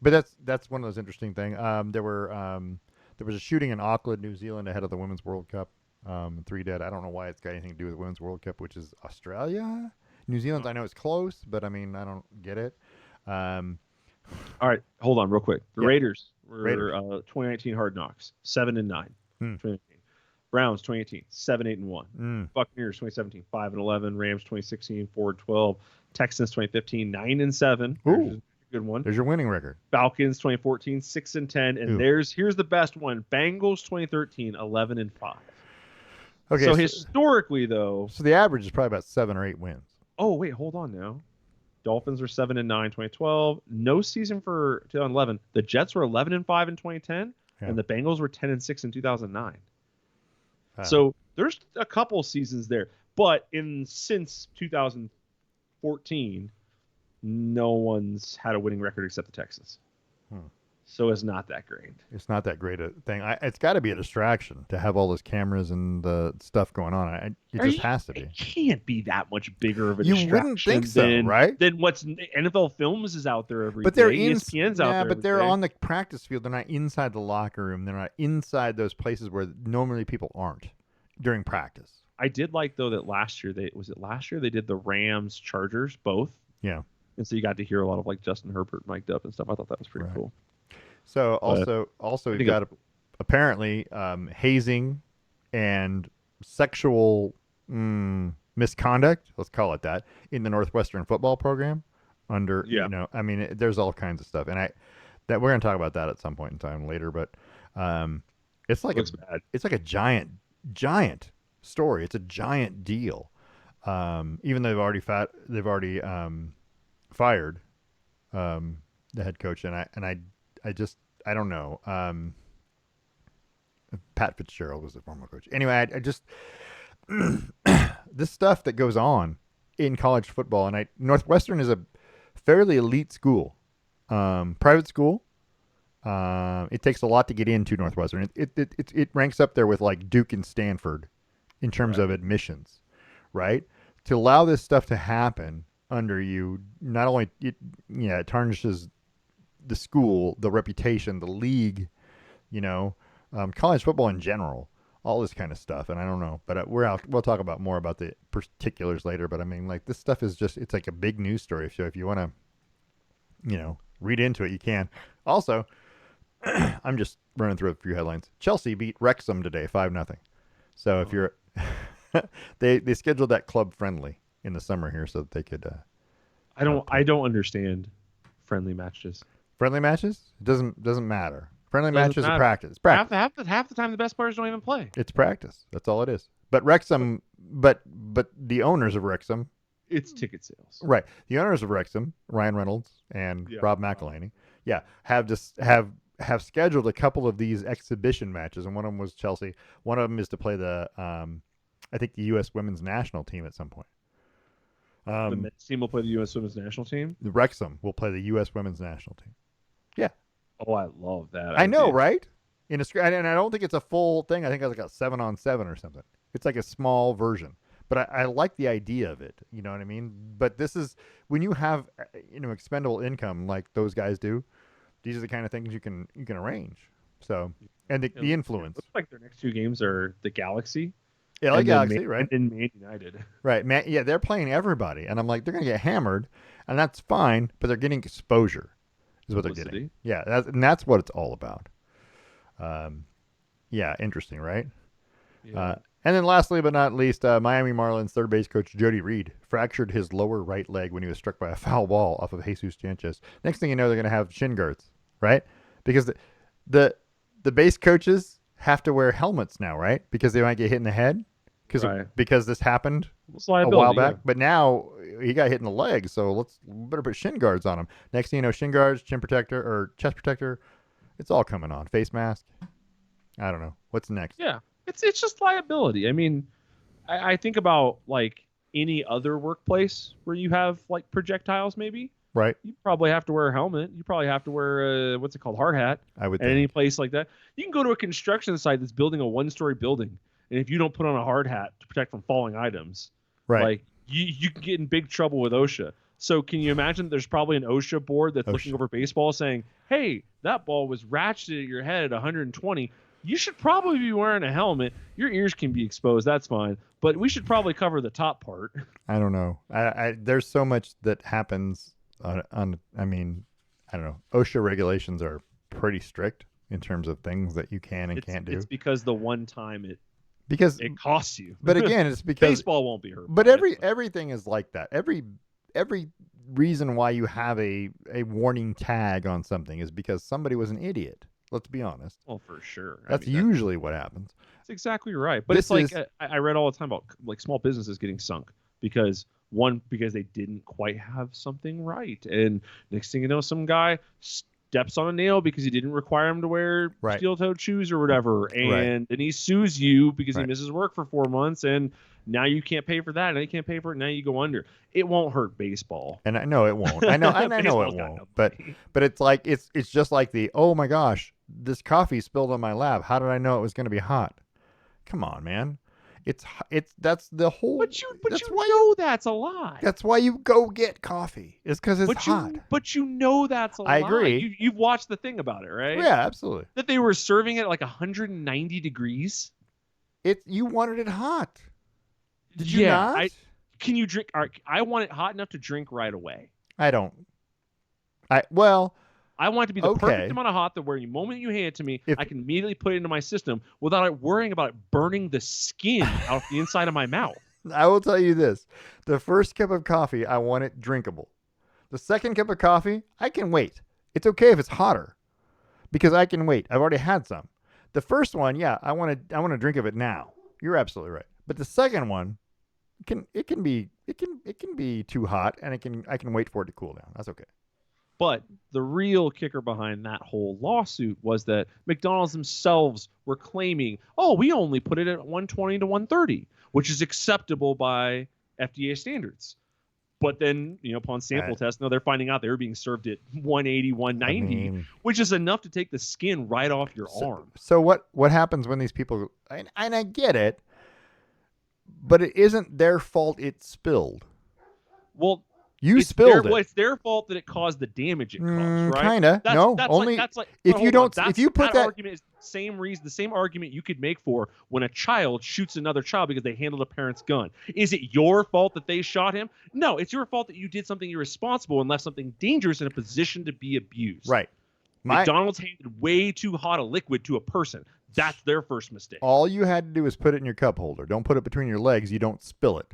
But that's one of those interesting things. There was a shooting in Auckland, New Zealand, ahead of the Women's World Cup. 3 dead. I don't know why it's got anything to do with the Women's World Cup, which is Australia. New Zealand, I know it's close, but I mean, I don't get it. All right, hold on real quick. The Raiders were 2019 Hard Knocks, 7-9. 2019. Browns 2018, 7-8-1. Buccaneers 2017, 5-11. Rams 2016, 4-12. Texans 2015, 9-7. Ooh, good one. There's your winning record. Falcons 2014, 6-10. And here's the best one. Bengals 2013, 11-5. Okay. So historically, though, so the average is probably about 7 or 8 wins. Oh wait, hold on now. Dolphins were 7-9 2012. No season for 2011. The Jets were 11-5 in 2010, and the Bengals were 10-6 in 2009. So there's a couple seasons there, but since 2014, no one's had a winning record except the Texans. So it's not that great. It's not that great a thing. It's got to be a distraction to have all those cameras and the stuff going on. It just has to be. It can't be that much bigger of a distraction. You wouldn't think so, right? Than what's NFL Films is out there every day. ESPN's out there. Yeah, but they're on the practice field. They're not inside the locker room. They're not inside those places where normally people aren't during practice. I did like though that last year they did the Rams Chargers both. Yeah. And so you got to hear a lot of like Justin Herbert mic'd up and stuff. I thought that was pretty cool. So also you've got apparently hazing and sexual misconduct, let's call it that, in the Northwestern football program. I mean, there's all kinds of stuff, and we're going to talk about that at some point in time later. But it's like a giant story. It's a giant deal. Even though they've already fired the head coach, and I don't know. Pat Fitzgerald was the former coach. Anyway, I just this stuff that goes on in college football, and Northwestern is a fairly elite school, private school. It takes a lot to get into Northwestern. It ranks up there with like Duke and Stanford in terms of admissions, right? To allow this stuff to happen under you, not only it tarnishes the school, the reputation, the league, college football in general, all this kind of stuff. And I don't know, but we'll talk about more about the particulars later. But I mean, like, this stuff is it's like a big news story. So if you want to, read into it, you can. Also, I'm just running through a few headlines. Chelsea beat Wrexham today, 5-0. So if you're, they scheduled that club friendly in the summer here so that they could. I don't understand friendly matches. Friendly matches? It doesn't matter. Friendly matches are practice. It's practice. Half the time the best players don't even play. It's practice. That's all it is. But Wrexham, but the owners of Wrexham. It's ticket sales. Right. The owners of Wrexham, Ryan Reynolds and Rob McElhenney, have scheduled a couple of these exhibition matches, and one of them was Chelsea. One of them is to play the the U.S. women's national team at some point. The men's team will play the U.S. women's national team? The Wrexham will play the U.S. women's national team. Yeah. Oh, I love that. I know, right? And I don't think it's a full thing. I think it's like a 7-on-7 or something. It's like a small version. But I like the idea of it. You know what I mean? But this is when you have expendable income like those guys do. These are the kind of things you can arrange. So, and the influence. It looks like their next two games are the Galaxy LA and Galaxy, then right? And then Man United. Right, man. Yeah, they're playing everybody, and I'm like, they're gonna get hammered, and that's fine, but they're getting exposure, is what they're getting. Publicity. Yeah, that's what it's all about. Yeah, interesting, right? Yeah. And then lastly but not least, Miami Marlins third base coach Jody Reed fractured his lower right leg when he was struck by a foul ball off of Jesus Sanchez. Next thing you know, they're going to have shin guards, right? Because the base coaches have to wear helmets now, right? Because they might get hit in the head because this happened a while back. Yeah. But now he got hit in the leg, so let's better put shin guards on him. Next thing you know, shin guards, chin protector or chest protector, it's all coming on. Face mask. I don't know. What's next? Yeah. It's just liability. I mean, I think about like any other workplace where you have like projectiles, maybe. Right. You probably have to wear a helmet. You probably have to wear what's it called, hard hat. I would at think. Any place like that. You can go to a construction site that's building a one-story building, and if you don't put on a hard hat to protect from falling items, right, like you can get in big trouble with OSHA. So can you imagine there's probably an OSHA board that's looking over baseball saying, hey, that ball was ratcheted at your head at 120. You should probably be wearing a helmet. Your ears can be exposed. That's fine. But we should probably cover the top part. I don't know. There's so much that happens on I mean, I don't know. OSHA regulations are pretty strict in terms of things that you can and can't do. It's because the one time it costs you. But again, it's because baseball won't be hurt. But everything is like that. Every reason why you have a warning tag on something is because somebody was an idiot. Let's be honest. Well, for sure. That's usually what happens. That's exactly right. But it's like I read all the time about like small businesses getting sunk because they didn't quite have something right, and next thing you know, some guy steps on a nail because he didn't require him to wear steel-toed shoes or whatever, and then he sues you because he misses work for 4 months, and now you can't pay for that, and you can't pay for it, and now you go under. It won't hurt baseball. And I know it won't. I know it won't. But it's like it's just like oh my gosh, this coffee spilled on my lap. How did I know it was going to be hot? Come on, man. That's the whole. But you know that's a lie. That's why you go get coffee. It's because it's hot. But you know that's a lie. I agree. You've watched the thing about it, right? Yeah, absolutely. That they were serving it at like 190 degrees. You wanted it hot. Did you not? Can you drink? I want it hot enough to drink right away. I don't. I want it to be the perfect amount of hot that where the moment you hand it to me, I can immediately put it into my system without worrying about it burning the skin out the inside of my mouth. I will tell you this. The first cup of coffee, I want it drinkable. The second cup of coffee, I can wait. It's okay if it's hotter because I can wait. I've already had some. The first one, yeah, I want to drink of it now. You're absolutely right. But the second one, it can be too hot, and I can wait for it to cool down. That's okay. But the real kicker behind that whole lawsuit was that McDonald's themselves were claiming, oh, we only put it at 120 to 130, which is acceptable by FDA standards. But then, upon sample test, they're finding out they were being served at 180, 190, which is enough to take the skin right off your arm. So what happens when these people, and I get it, but it isn't their fault it spilled. Well, you spilled it. Well, it's their fault that it caused the damage it caused, right? Kinda. If you put that argument is the same argument you could make for when a child shoots another child because they handled a parent's gun. Is it your fault that they shot him? No, it's your fault that you did something irresponsible and left something dangerous in a position to be abused. Right. McDonald's handed way too hot a liquid to a person. That's their first mistake. All you had to do was put it in your cup holder. Don't put it between your legs. You don't spill it.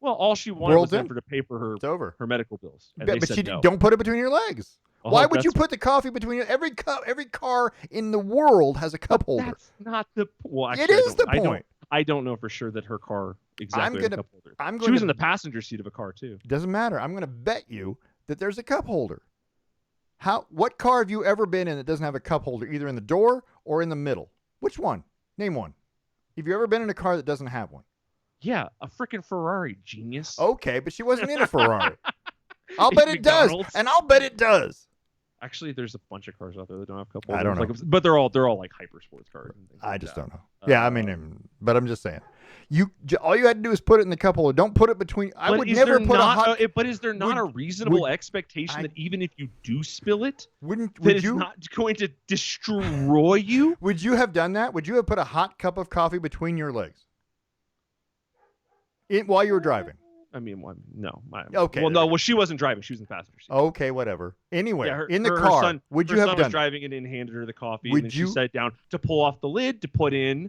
Well, all she wanted was for to pay for her medical bills. But you don't put it between your legs. Why would you put the coffee between your every car in the world has a cup holder? That's not the well. Actually, it is the point. I don't know for sure that her car exactly has a cup holder. She was in the passenger seat of a car too. Doesn't matter. I'm going to bet you that there's a cup holder. What car have you ever been in that doesn't have a cup holder, either in the door or in the middle? Which one? Name one. Have you ever been in a car that doesn't have one? Yeah, a freaking Ferrari, genius. Okay, but she wasn't in a Ferrari. I'll bet it does, and I'll bet it does. Actually, there's a bunch of cars out there that don't have cup holders. I don't know, but they're all like hyper sports cars. And things I just don't know. Yeah, I mean, but I'm just saying. All you had to do is put it in the cup holder. Don't put it between. I would never put a hot. But is there not a reasonable expectation that even if you do spill it, would it's not going to destroy you? Would you have done that? Would you have put a hot cup of coffee between your legs? While you were driving. I mean, no. Okay. Well, she wasn't driving. She was in the passenger seat. Okay, whatever. Anyway, Yeah, in the car, son, would you her have son done was driving it and handed her the coffee, Would and then you- she sat down to pull off the lid to put in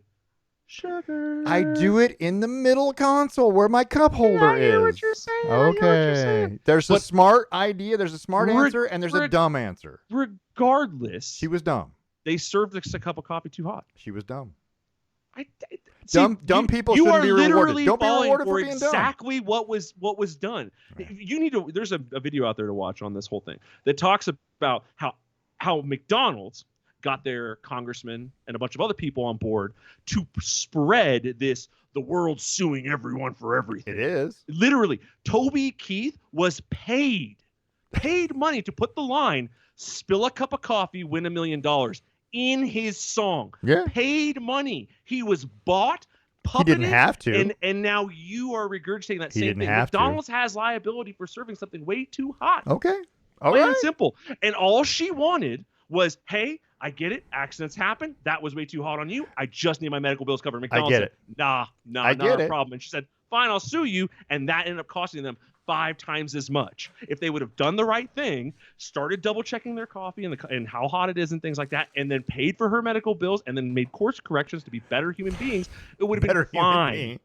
sugar. I do it in the middle console where my cup holder I hear is. what you're saying. I hear what you're saying. Okay. There's a But- smart idea, there's a smart answer, and there's a dumb answer. Regardless, She was dumb. they served us a cup of coffee too hot. She was dumb. See, Dumb people you shouldn't are be rewarded. literally Don't be falling rewarded for for being dumb. exactly what was done. Right. You need to. There's a video out there to watch on this whole thing that talks about how McDonald's got their congressman and a bunch of other people on board to spread this. The world's suing everyone for everything. It is. Literally, Toby Keith was paid money to put the line, spill a cup of coffee, win $1 million in his song. Yeah. Paid money. He was bought, puppeted. He didn't have to. And now you are regurgitating that He same didn't thing. have to. McDonald's has liability for serving something way too hot. Okay. All Plain right. and simple. And all she wanted was, hey, I get it. Accidents happen. That was way too hot on you. I just need my medical bills covered. McDonald's get said, nah, I not get a it. problem. And she said, fine, I'll sue you. And that ended up costing them 5 times as much. If they would have done the right thing, started double checking their coffee and how hot it is and things like that, and then paid for her medical bills and then made course corrections to be better human beings, it would have been fine.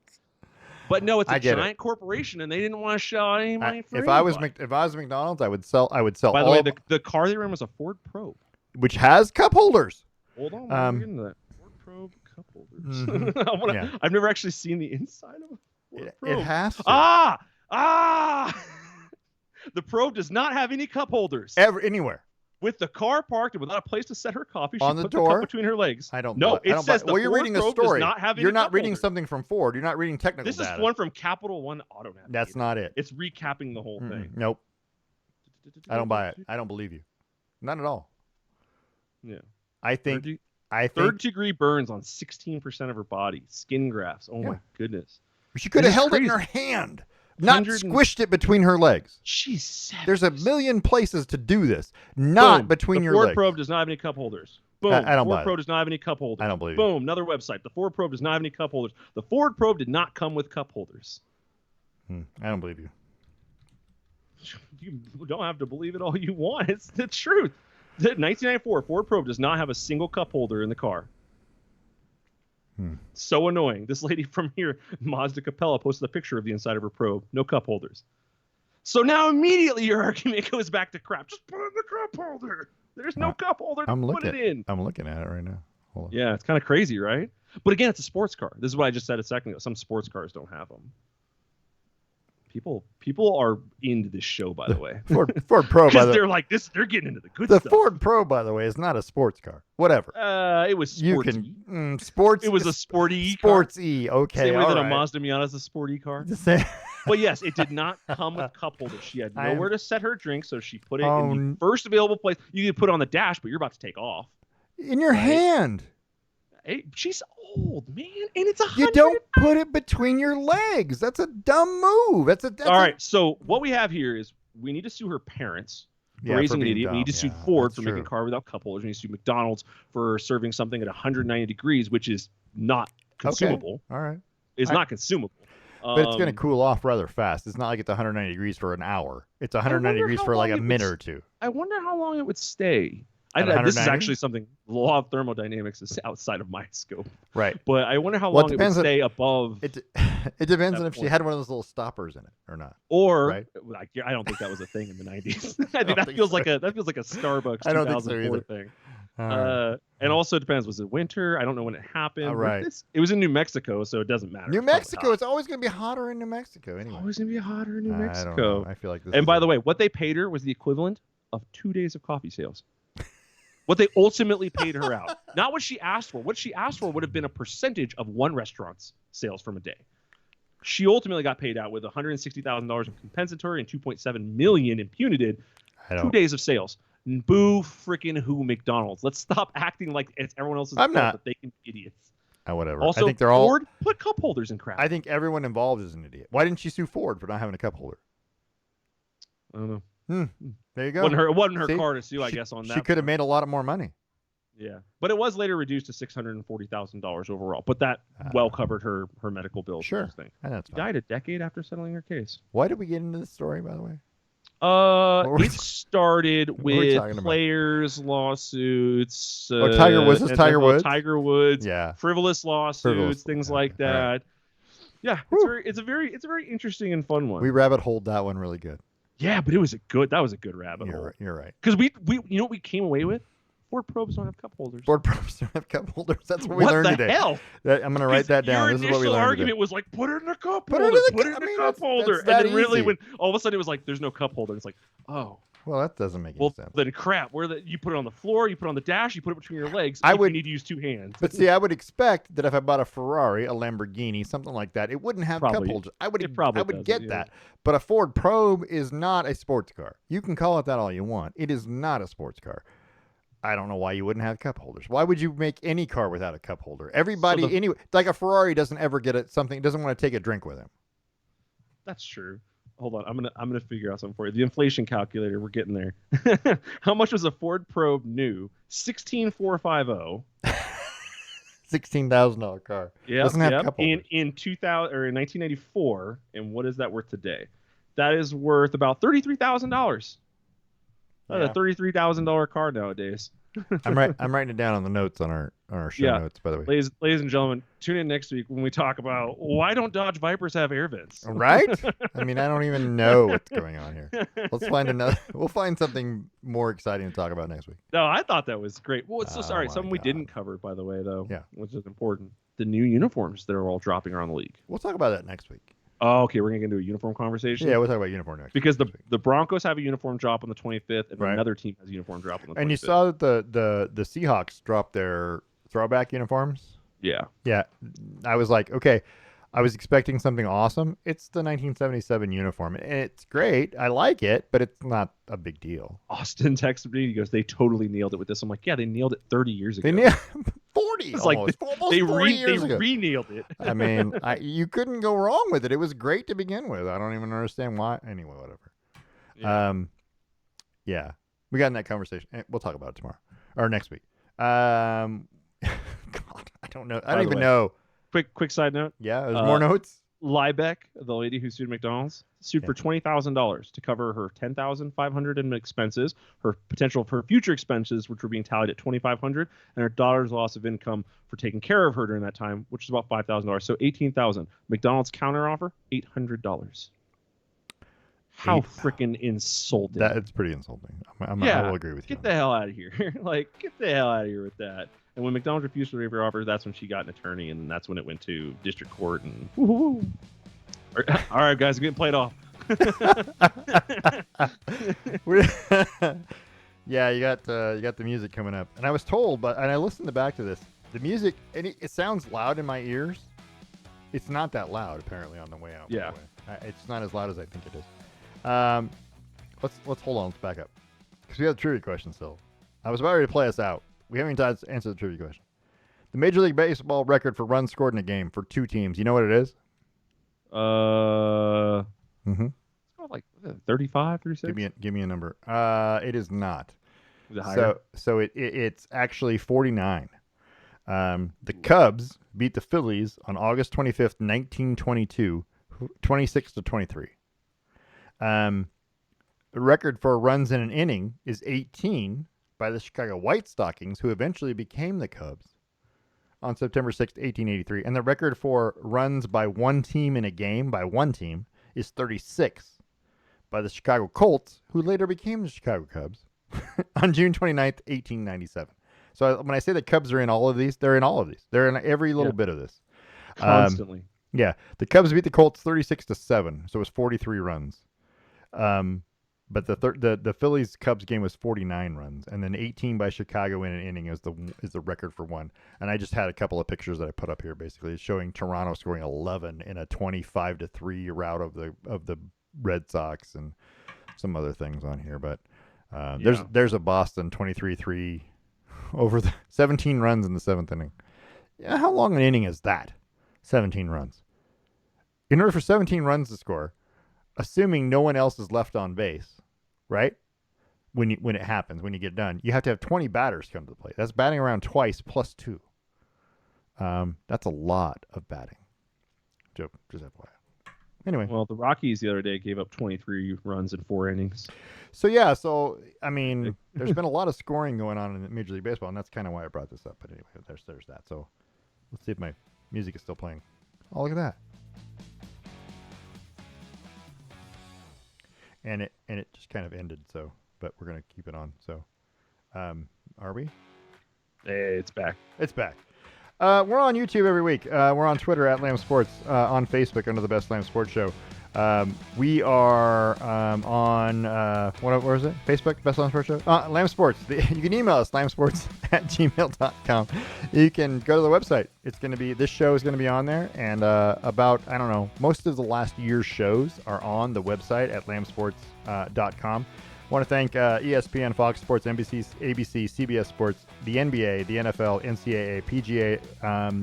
But no, it's a giant corporation, and they didn't want to shell out any money for if I was McDonald's, I would sell. By the way, the car they ran was a Ford Probe, which has cup holders. Hold on, we're getting to that. Ford Probe cup holders. I've never actually seen the inside of a Ford Probe. It has to. The Probe does not have any cup holders. Anywhere. With the car parked and without a place to set her coffee, she on the put door the cup between her legs. I don't. No, it says the well, you're Ford reading a Probe story. does not have any You're not cup reading holder. something from Ford. You're not reading technical This data. is one from Capital One Autonet. That's not it. It's recapping the whole thing. Nope. I don't buy it. I don't believe you. Not at all. Yeah. I think. Third degree burns on 16% of her body. Skin grafts. Oh my goodness. She could have held it in her hand, not squished it between her legs. She's There's a million places to do this, not between your legs. The Ford Probe does not have any cup holders. Boom. I don't buy Ford it. Probe does not have any cup holders. I don't believe Boom. Another website. The Ford Probe does not have any cup holders. The Ford Probe did not come with cup holders. I don't believe you. You don't have to believe it all you want. It's the truth. 1994 Ford Probe does not have a single cup holder in the car. So annoying. This lady from here, Mazda Capella, posted a picture of the inside of her Probe. No cup holders. So now immediately your argument goes back to crap. Just put in the cup holder. There's no cup holder to put it in. I'm looking at it right now. Hold on. Yeah, it's kind of crazy, right? But again, it's a sports car. This is what I just said a second ago. Some sports cars don't have them. People are into this show, by the way. Ford Probe, by the way. They're like this. They're getting into the good stuff. stuff. The Ford Probe, by the way, is not a sports car. Whatever. It was sporty. You can sports. It was a sporty sportsy. Okay, same way all that right. a Mazda Miata is a sporty car. But yes, it did not come with cup holders. She had nowhere to set her drink, so she put it in the first available place. You could put it on the dash, but you're about to take off. In your hand. Hey, she's old, man, and it's 100. You don't put it between your legs. That's a dumb move. That's all right. So what we have here is we need to sue her parents for raising an idiot. Dumb. We need to sue Ford for making a car without cup holders. We need to sue McDonald's for serving something at 190 degrees, which is not consumable. All right. It's not consumable. But it's going to cool off rather fast. It's not like it's 190 degrees for an hour. It's 190 degrees for like a minute or two. I wonder how long it would stay. This is actually something, the law of thermodynamics is outside of my scope. Right. But I wonder how long it would stay above. It depends on if she had one of those little stoppers in it or not. Or, I don't think that was a thing in the 90s. I think that feels like a Starbucks 2004 thing. And also it depends. Was it winter? I don't know when it happened. Right. It was in New Mexico, so it doesn't matter. New Mexico, it's always going to be hotter in New Mexico anyway. It's always going to be hotter in New Mexico. I don't know. I feel like this. And by the way, what they paid her was the equivalent of 2 days of coffee sales. What they ultimately paid her out. Not what she asked for. What she asked for would have been a percentage of one restaurant's sales from a day. She ultimately got paid out with $160,000 in compensatory and $2.7 million in punitive. 2 days of sales. Boo freaking who McDonald's. Let's stop acting like it's everyone else's fault that they can be idiots. Whatever. Also, I think they're all. Ford, put cup holders in crap. I think everyone involved is an idiot. Why didn't she sue Ford for not having a cup holder? I don't know. There you go. It wasn't her car to sue, I guess, on that. She could have made a lot more money. Yeah, but it was later reduced to $640,000 overall. But that well covered her medical bills. Sure, Thing. and that's She fine. died a decade after settling her case. Why did we get into this story, by the way? It started with players' lawsuits. Oh, Tiger Woods. This Tiger Woods. Tiger Woods. Yeah. Frivolous lawsuits, things like that. Right. Yeah, it's a very interesting and fun one. We rabbit holed that one really good. Yeah, but that was a good rabbit hole. You're right. Because we you know what we came away with? Ford probes don't have cup holders. Ford probes don't have cup holders. That's what we learned today. What the hell? I'm going to write that down. This is what we learned. Your initial argument was like, put it in a cup holder. Put it in a cup holder. And then really, when all of a sudden it was like, there's no cup holder. It's like, oh. Well, that doesn't make any sense. Well, then crap. You put it on the floor, you put it on the dash, you put it between your legs. You need to use two hands. But see, I would expect that if I bought a Ferrari, a Lamborghini, something like that, it wouldn't have cup holders. I would get that. But a Ford Probe is not a sports car. You can call it that all you want. It is not a sports car. I don't know why you wouldn't have cup holders. Why would you make any car without a cup holder? Everybody, anyway, like a Ferrari doesn't ever get doesn't want to take a drink with him. That's true. Hold on, I'm gonna figure out something for you. The inflation calculator, we're getting there. How much was a Ford Probe new? $16,450. $16,000 car. Yeah, doesn't have cup holders. In 2000 or in 1994, and what is that worth today? That is worth about $33,000. Yeah. A $33,000 car nowadays. I'm writing it down on the notes on our show notes, by the way. Ladies and gentlemen, tune in next week when we talk about why don't Dodge Vipers have air vents? Right? I mean, I don't even know what's going on here. We'll find something more exciting to talk about next week. No, I thought that was great. Well, something we didn't cover, by the way, though. Yeah. Which is important. The new uniforms that are all dropping around the league. We'll talk about that next week. Oh, okay. We're going to get into a uniform conversation? Yeah, we'll talk about uniform next. Because the Broncos have a uniform drop on the 25th, and another team has a uniform drop on the 25th. And you saw that the Seahawks dropped their throwback uniforms? Yeah. Yeah. I was like, okay, I was expecting something awesome. It's the 1977 uniform. It's great. I like it, but it's not a big deal. Austin texted me. He goes, they totally nailed it with this. I'm like, yeah, they nailed it 30 years ago. They nailed 40. It's like they re-nailed it. I mean, you couldn't go wrong with it. It was great to begin with. I don't even understand why. Anyway, whatever. Yeah. Yeah. We got in that conversation. We'll talk about it tomorrow or next week. God, I don't know. I don't even know. Quick side note. Yeah, there's more notes. Liebeck, the lady who sued McDonald's, sued for $20,000 to cover her $10,500 in expenses, her future expenses, which were being tallied at $2,500, and her daughter's loss of income for taking care of her during that time, which is about $5,000. So $18,000. McDonald's counteroffer $800. How freaking insulting! That's pretty insulting. I will agree with you. Get the hell out of here! Get the hell out of here with that. And when McDonald's refused to waive her offer, that's when she got an attorney, and that's when it went to district court. And all right, guys, we're getting played off. Yeah, you got the music coming up, and I was told, and I listened back to this. The music, and it sounds loud in my ears. It's not that loud, apparently, on the way out. Yeah, it's not as loud as I think it is. Let's hold on. Let's back up because we have the trivia question still. I was about ready to play us out. We haven't even answered the trivia question. The Major League Baseball record for runs scored in a game for two teams. You know what it is? It's like 35, 36. Give me a number. It is not. Is it higher? So it's actually 49. The Cubs beat the Phillies on August 25th, 1922, 26-23. The record for runs in an inning is 18 by the Chicago White Stockings, who eventually became the Cubs on September 6th, 1883. And the record for runs by one team in a game by one team is 36 by the Chicago Colts, who later became the Chicago Cubs on June 29th, 1897. So when I say the Cubs are in all of these, they're in all of these. They're in every little bit of this. Constantly. Yeah. The Cubs beat the Colts 36-7, so it was 43 runs. But the Phillies-Cubs game was 49 runs, and then 18 by Chicago in an inning is the record for one. And I just had a couple of pictures that I put up here, basically showing Toronto scoring 11 in a 25-3 rout of the Red Sox and some other things on here. But there's a Boston 23-3 over the 17 runs in the seventh inning. Yeah, how long an inning is that? 17 runs. In order for 17 runs to score, assuming no one else is left on base, right? when it happens, when you get done, you have to have 20 batters come to the plate. That's batting around twice plus 2. That's a lot of batting. Just FYI. Anyway. Well, the Rockies the other day gave up 23 runs in 4 innings. So yeah, I mean, there's been a lot of scoring going on in Major League Baseball, and that's kind of why I brought this up. But anyway, there's that. So let's see if my music is still playing. Oh, look at that. And it just kind of ended. So, but we're gonna keep it on. So, are we? Hey, it's back. It's back. We're on YouTube every week. We're on Twitter at Lamm Sports, on Facebook under the Best Lamm Sports Show. We are on, where is it? Facebook, Best Lamm Sports Show? Lamm Sports. You can email us, lammsports@gmail.com. You can go to the website. This show is going to be on there. And most of the last year's shows are on the website at lammsports.com. I want to thank ESPN, Fox Sports, NBC, ABC, CBS Sports, the NBA, the NFL, NCAA, PGA,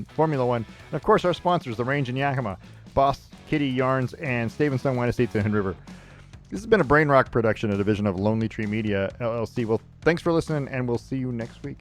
Formula One, and of course our sponsors, The Range in Yakima, Boss Kitty Yarns, and Stevenson Wine Estates in Hood River. This has been a Brain Rock production, a division of Lonely Tree Media, LLC. Well, thanks for listening, and we'll see you next week.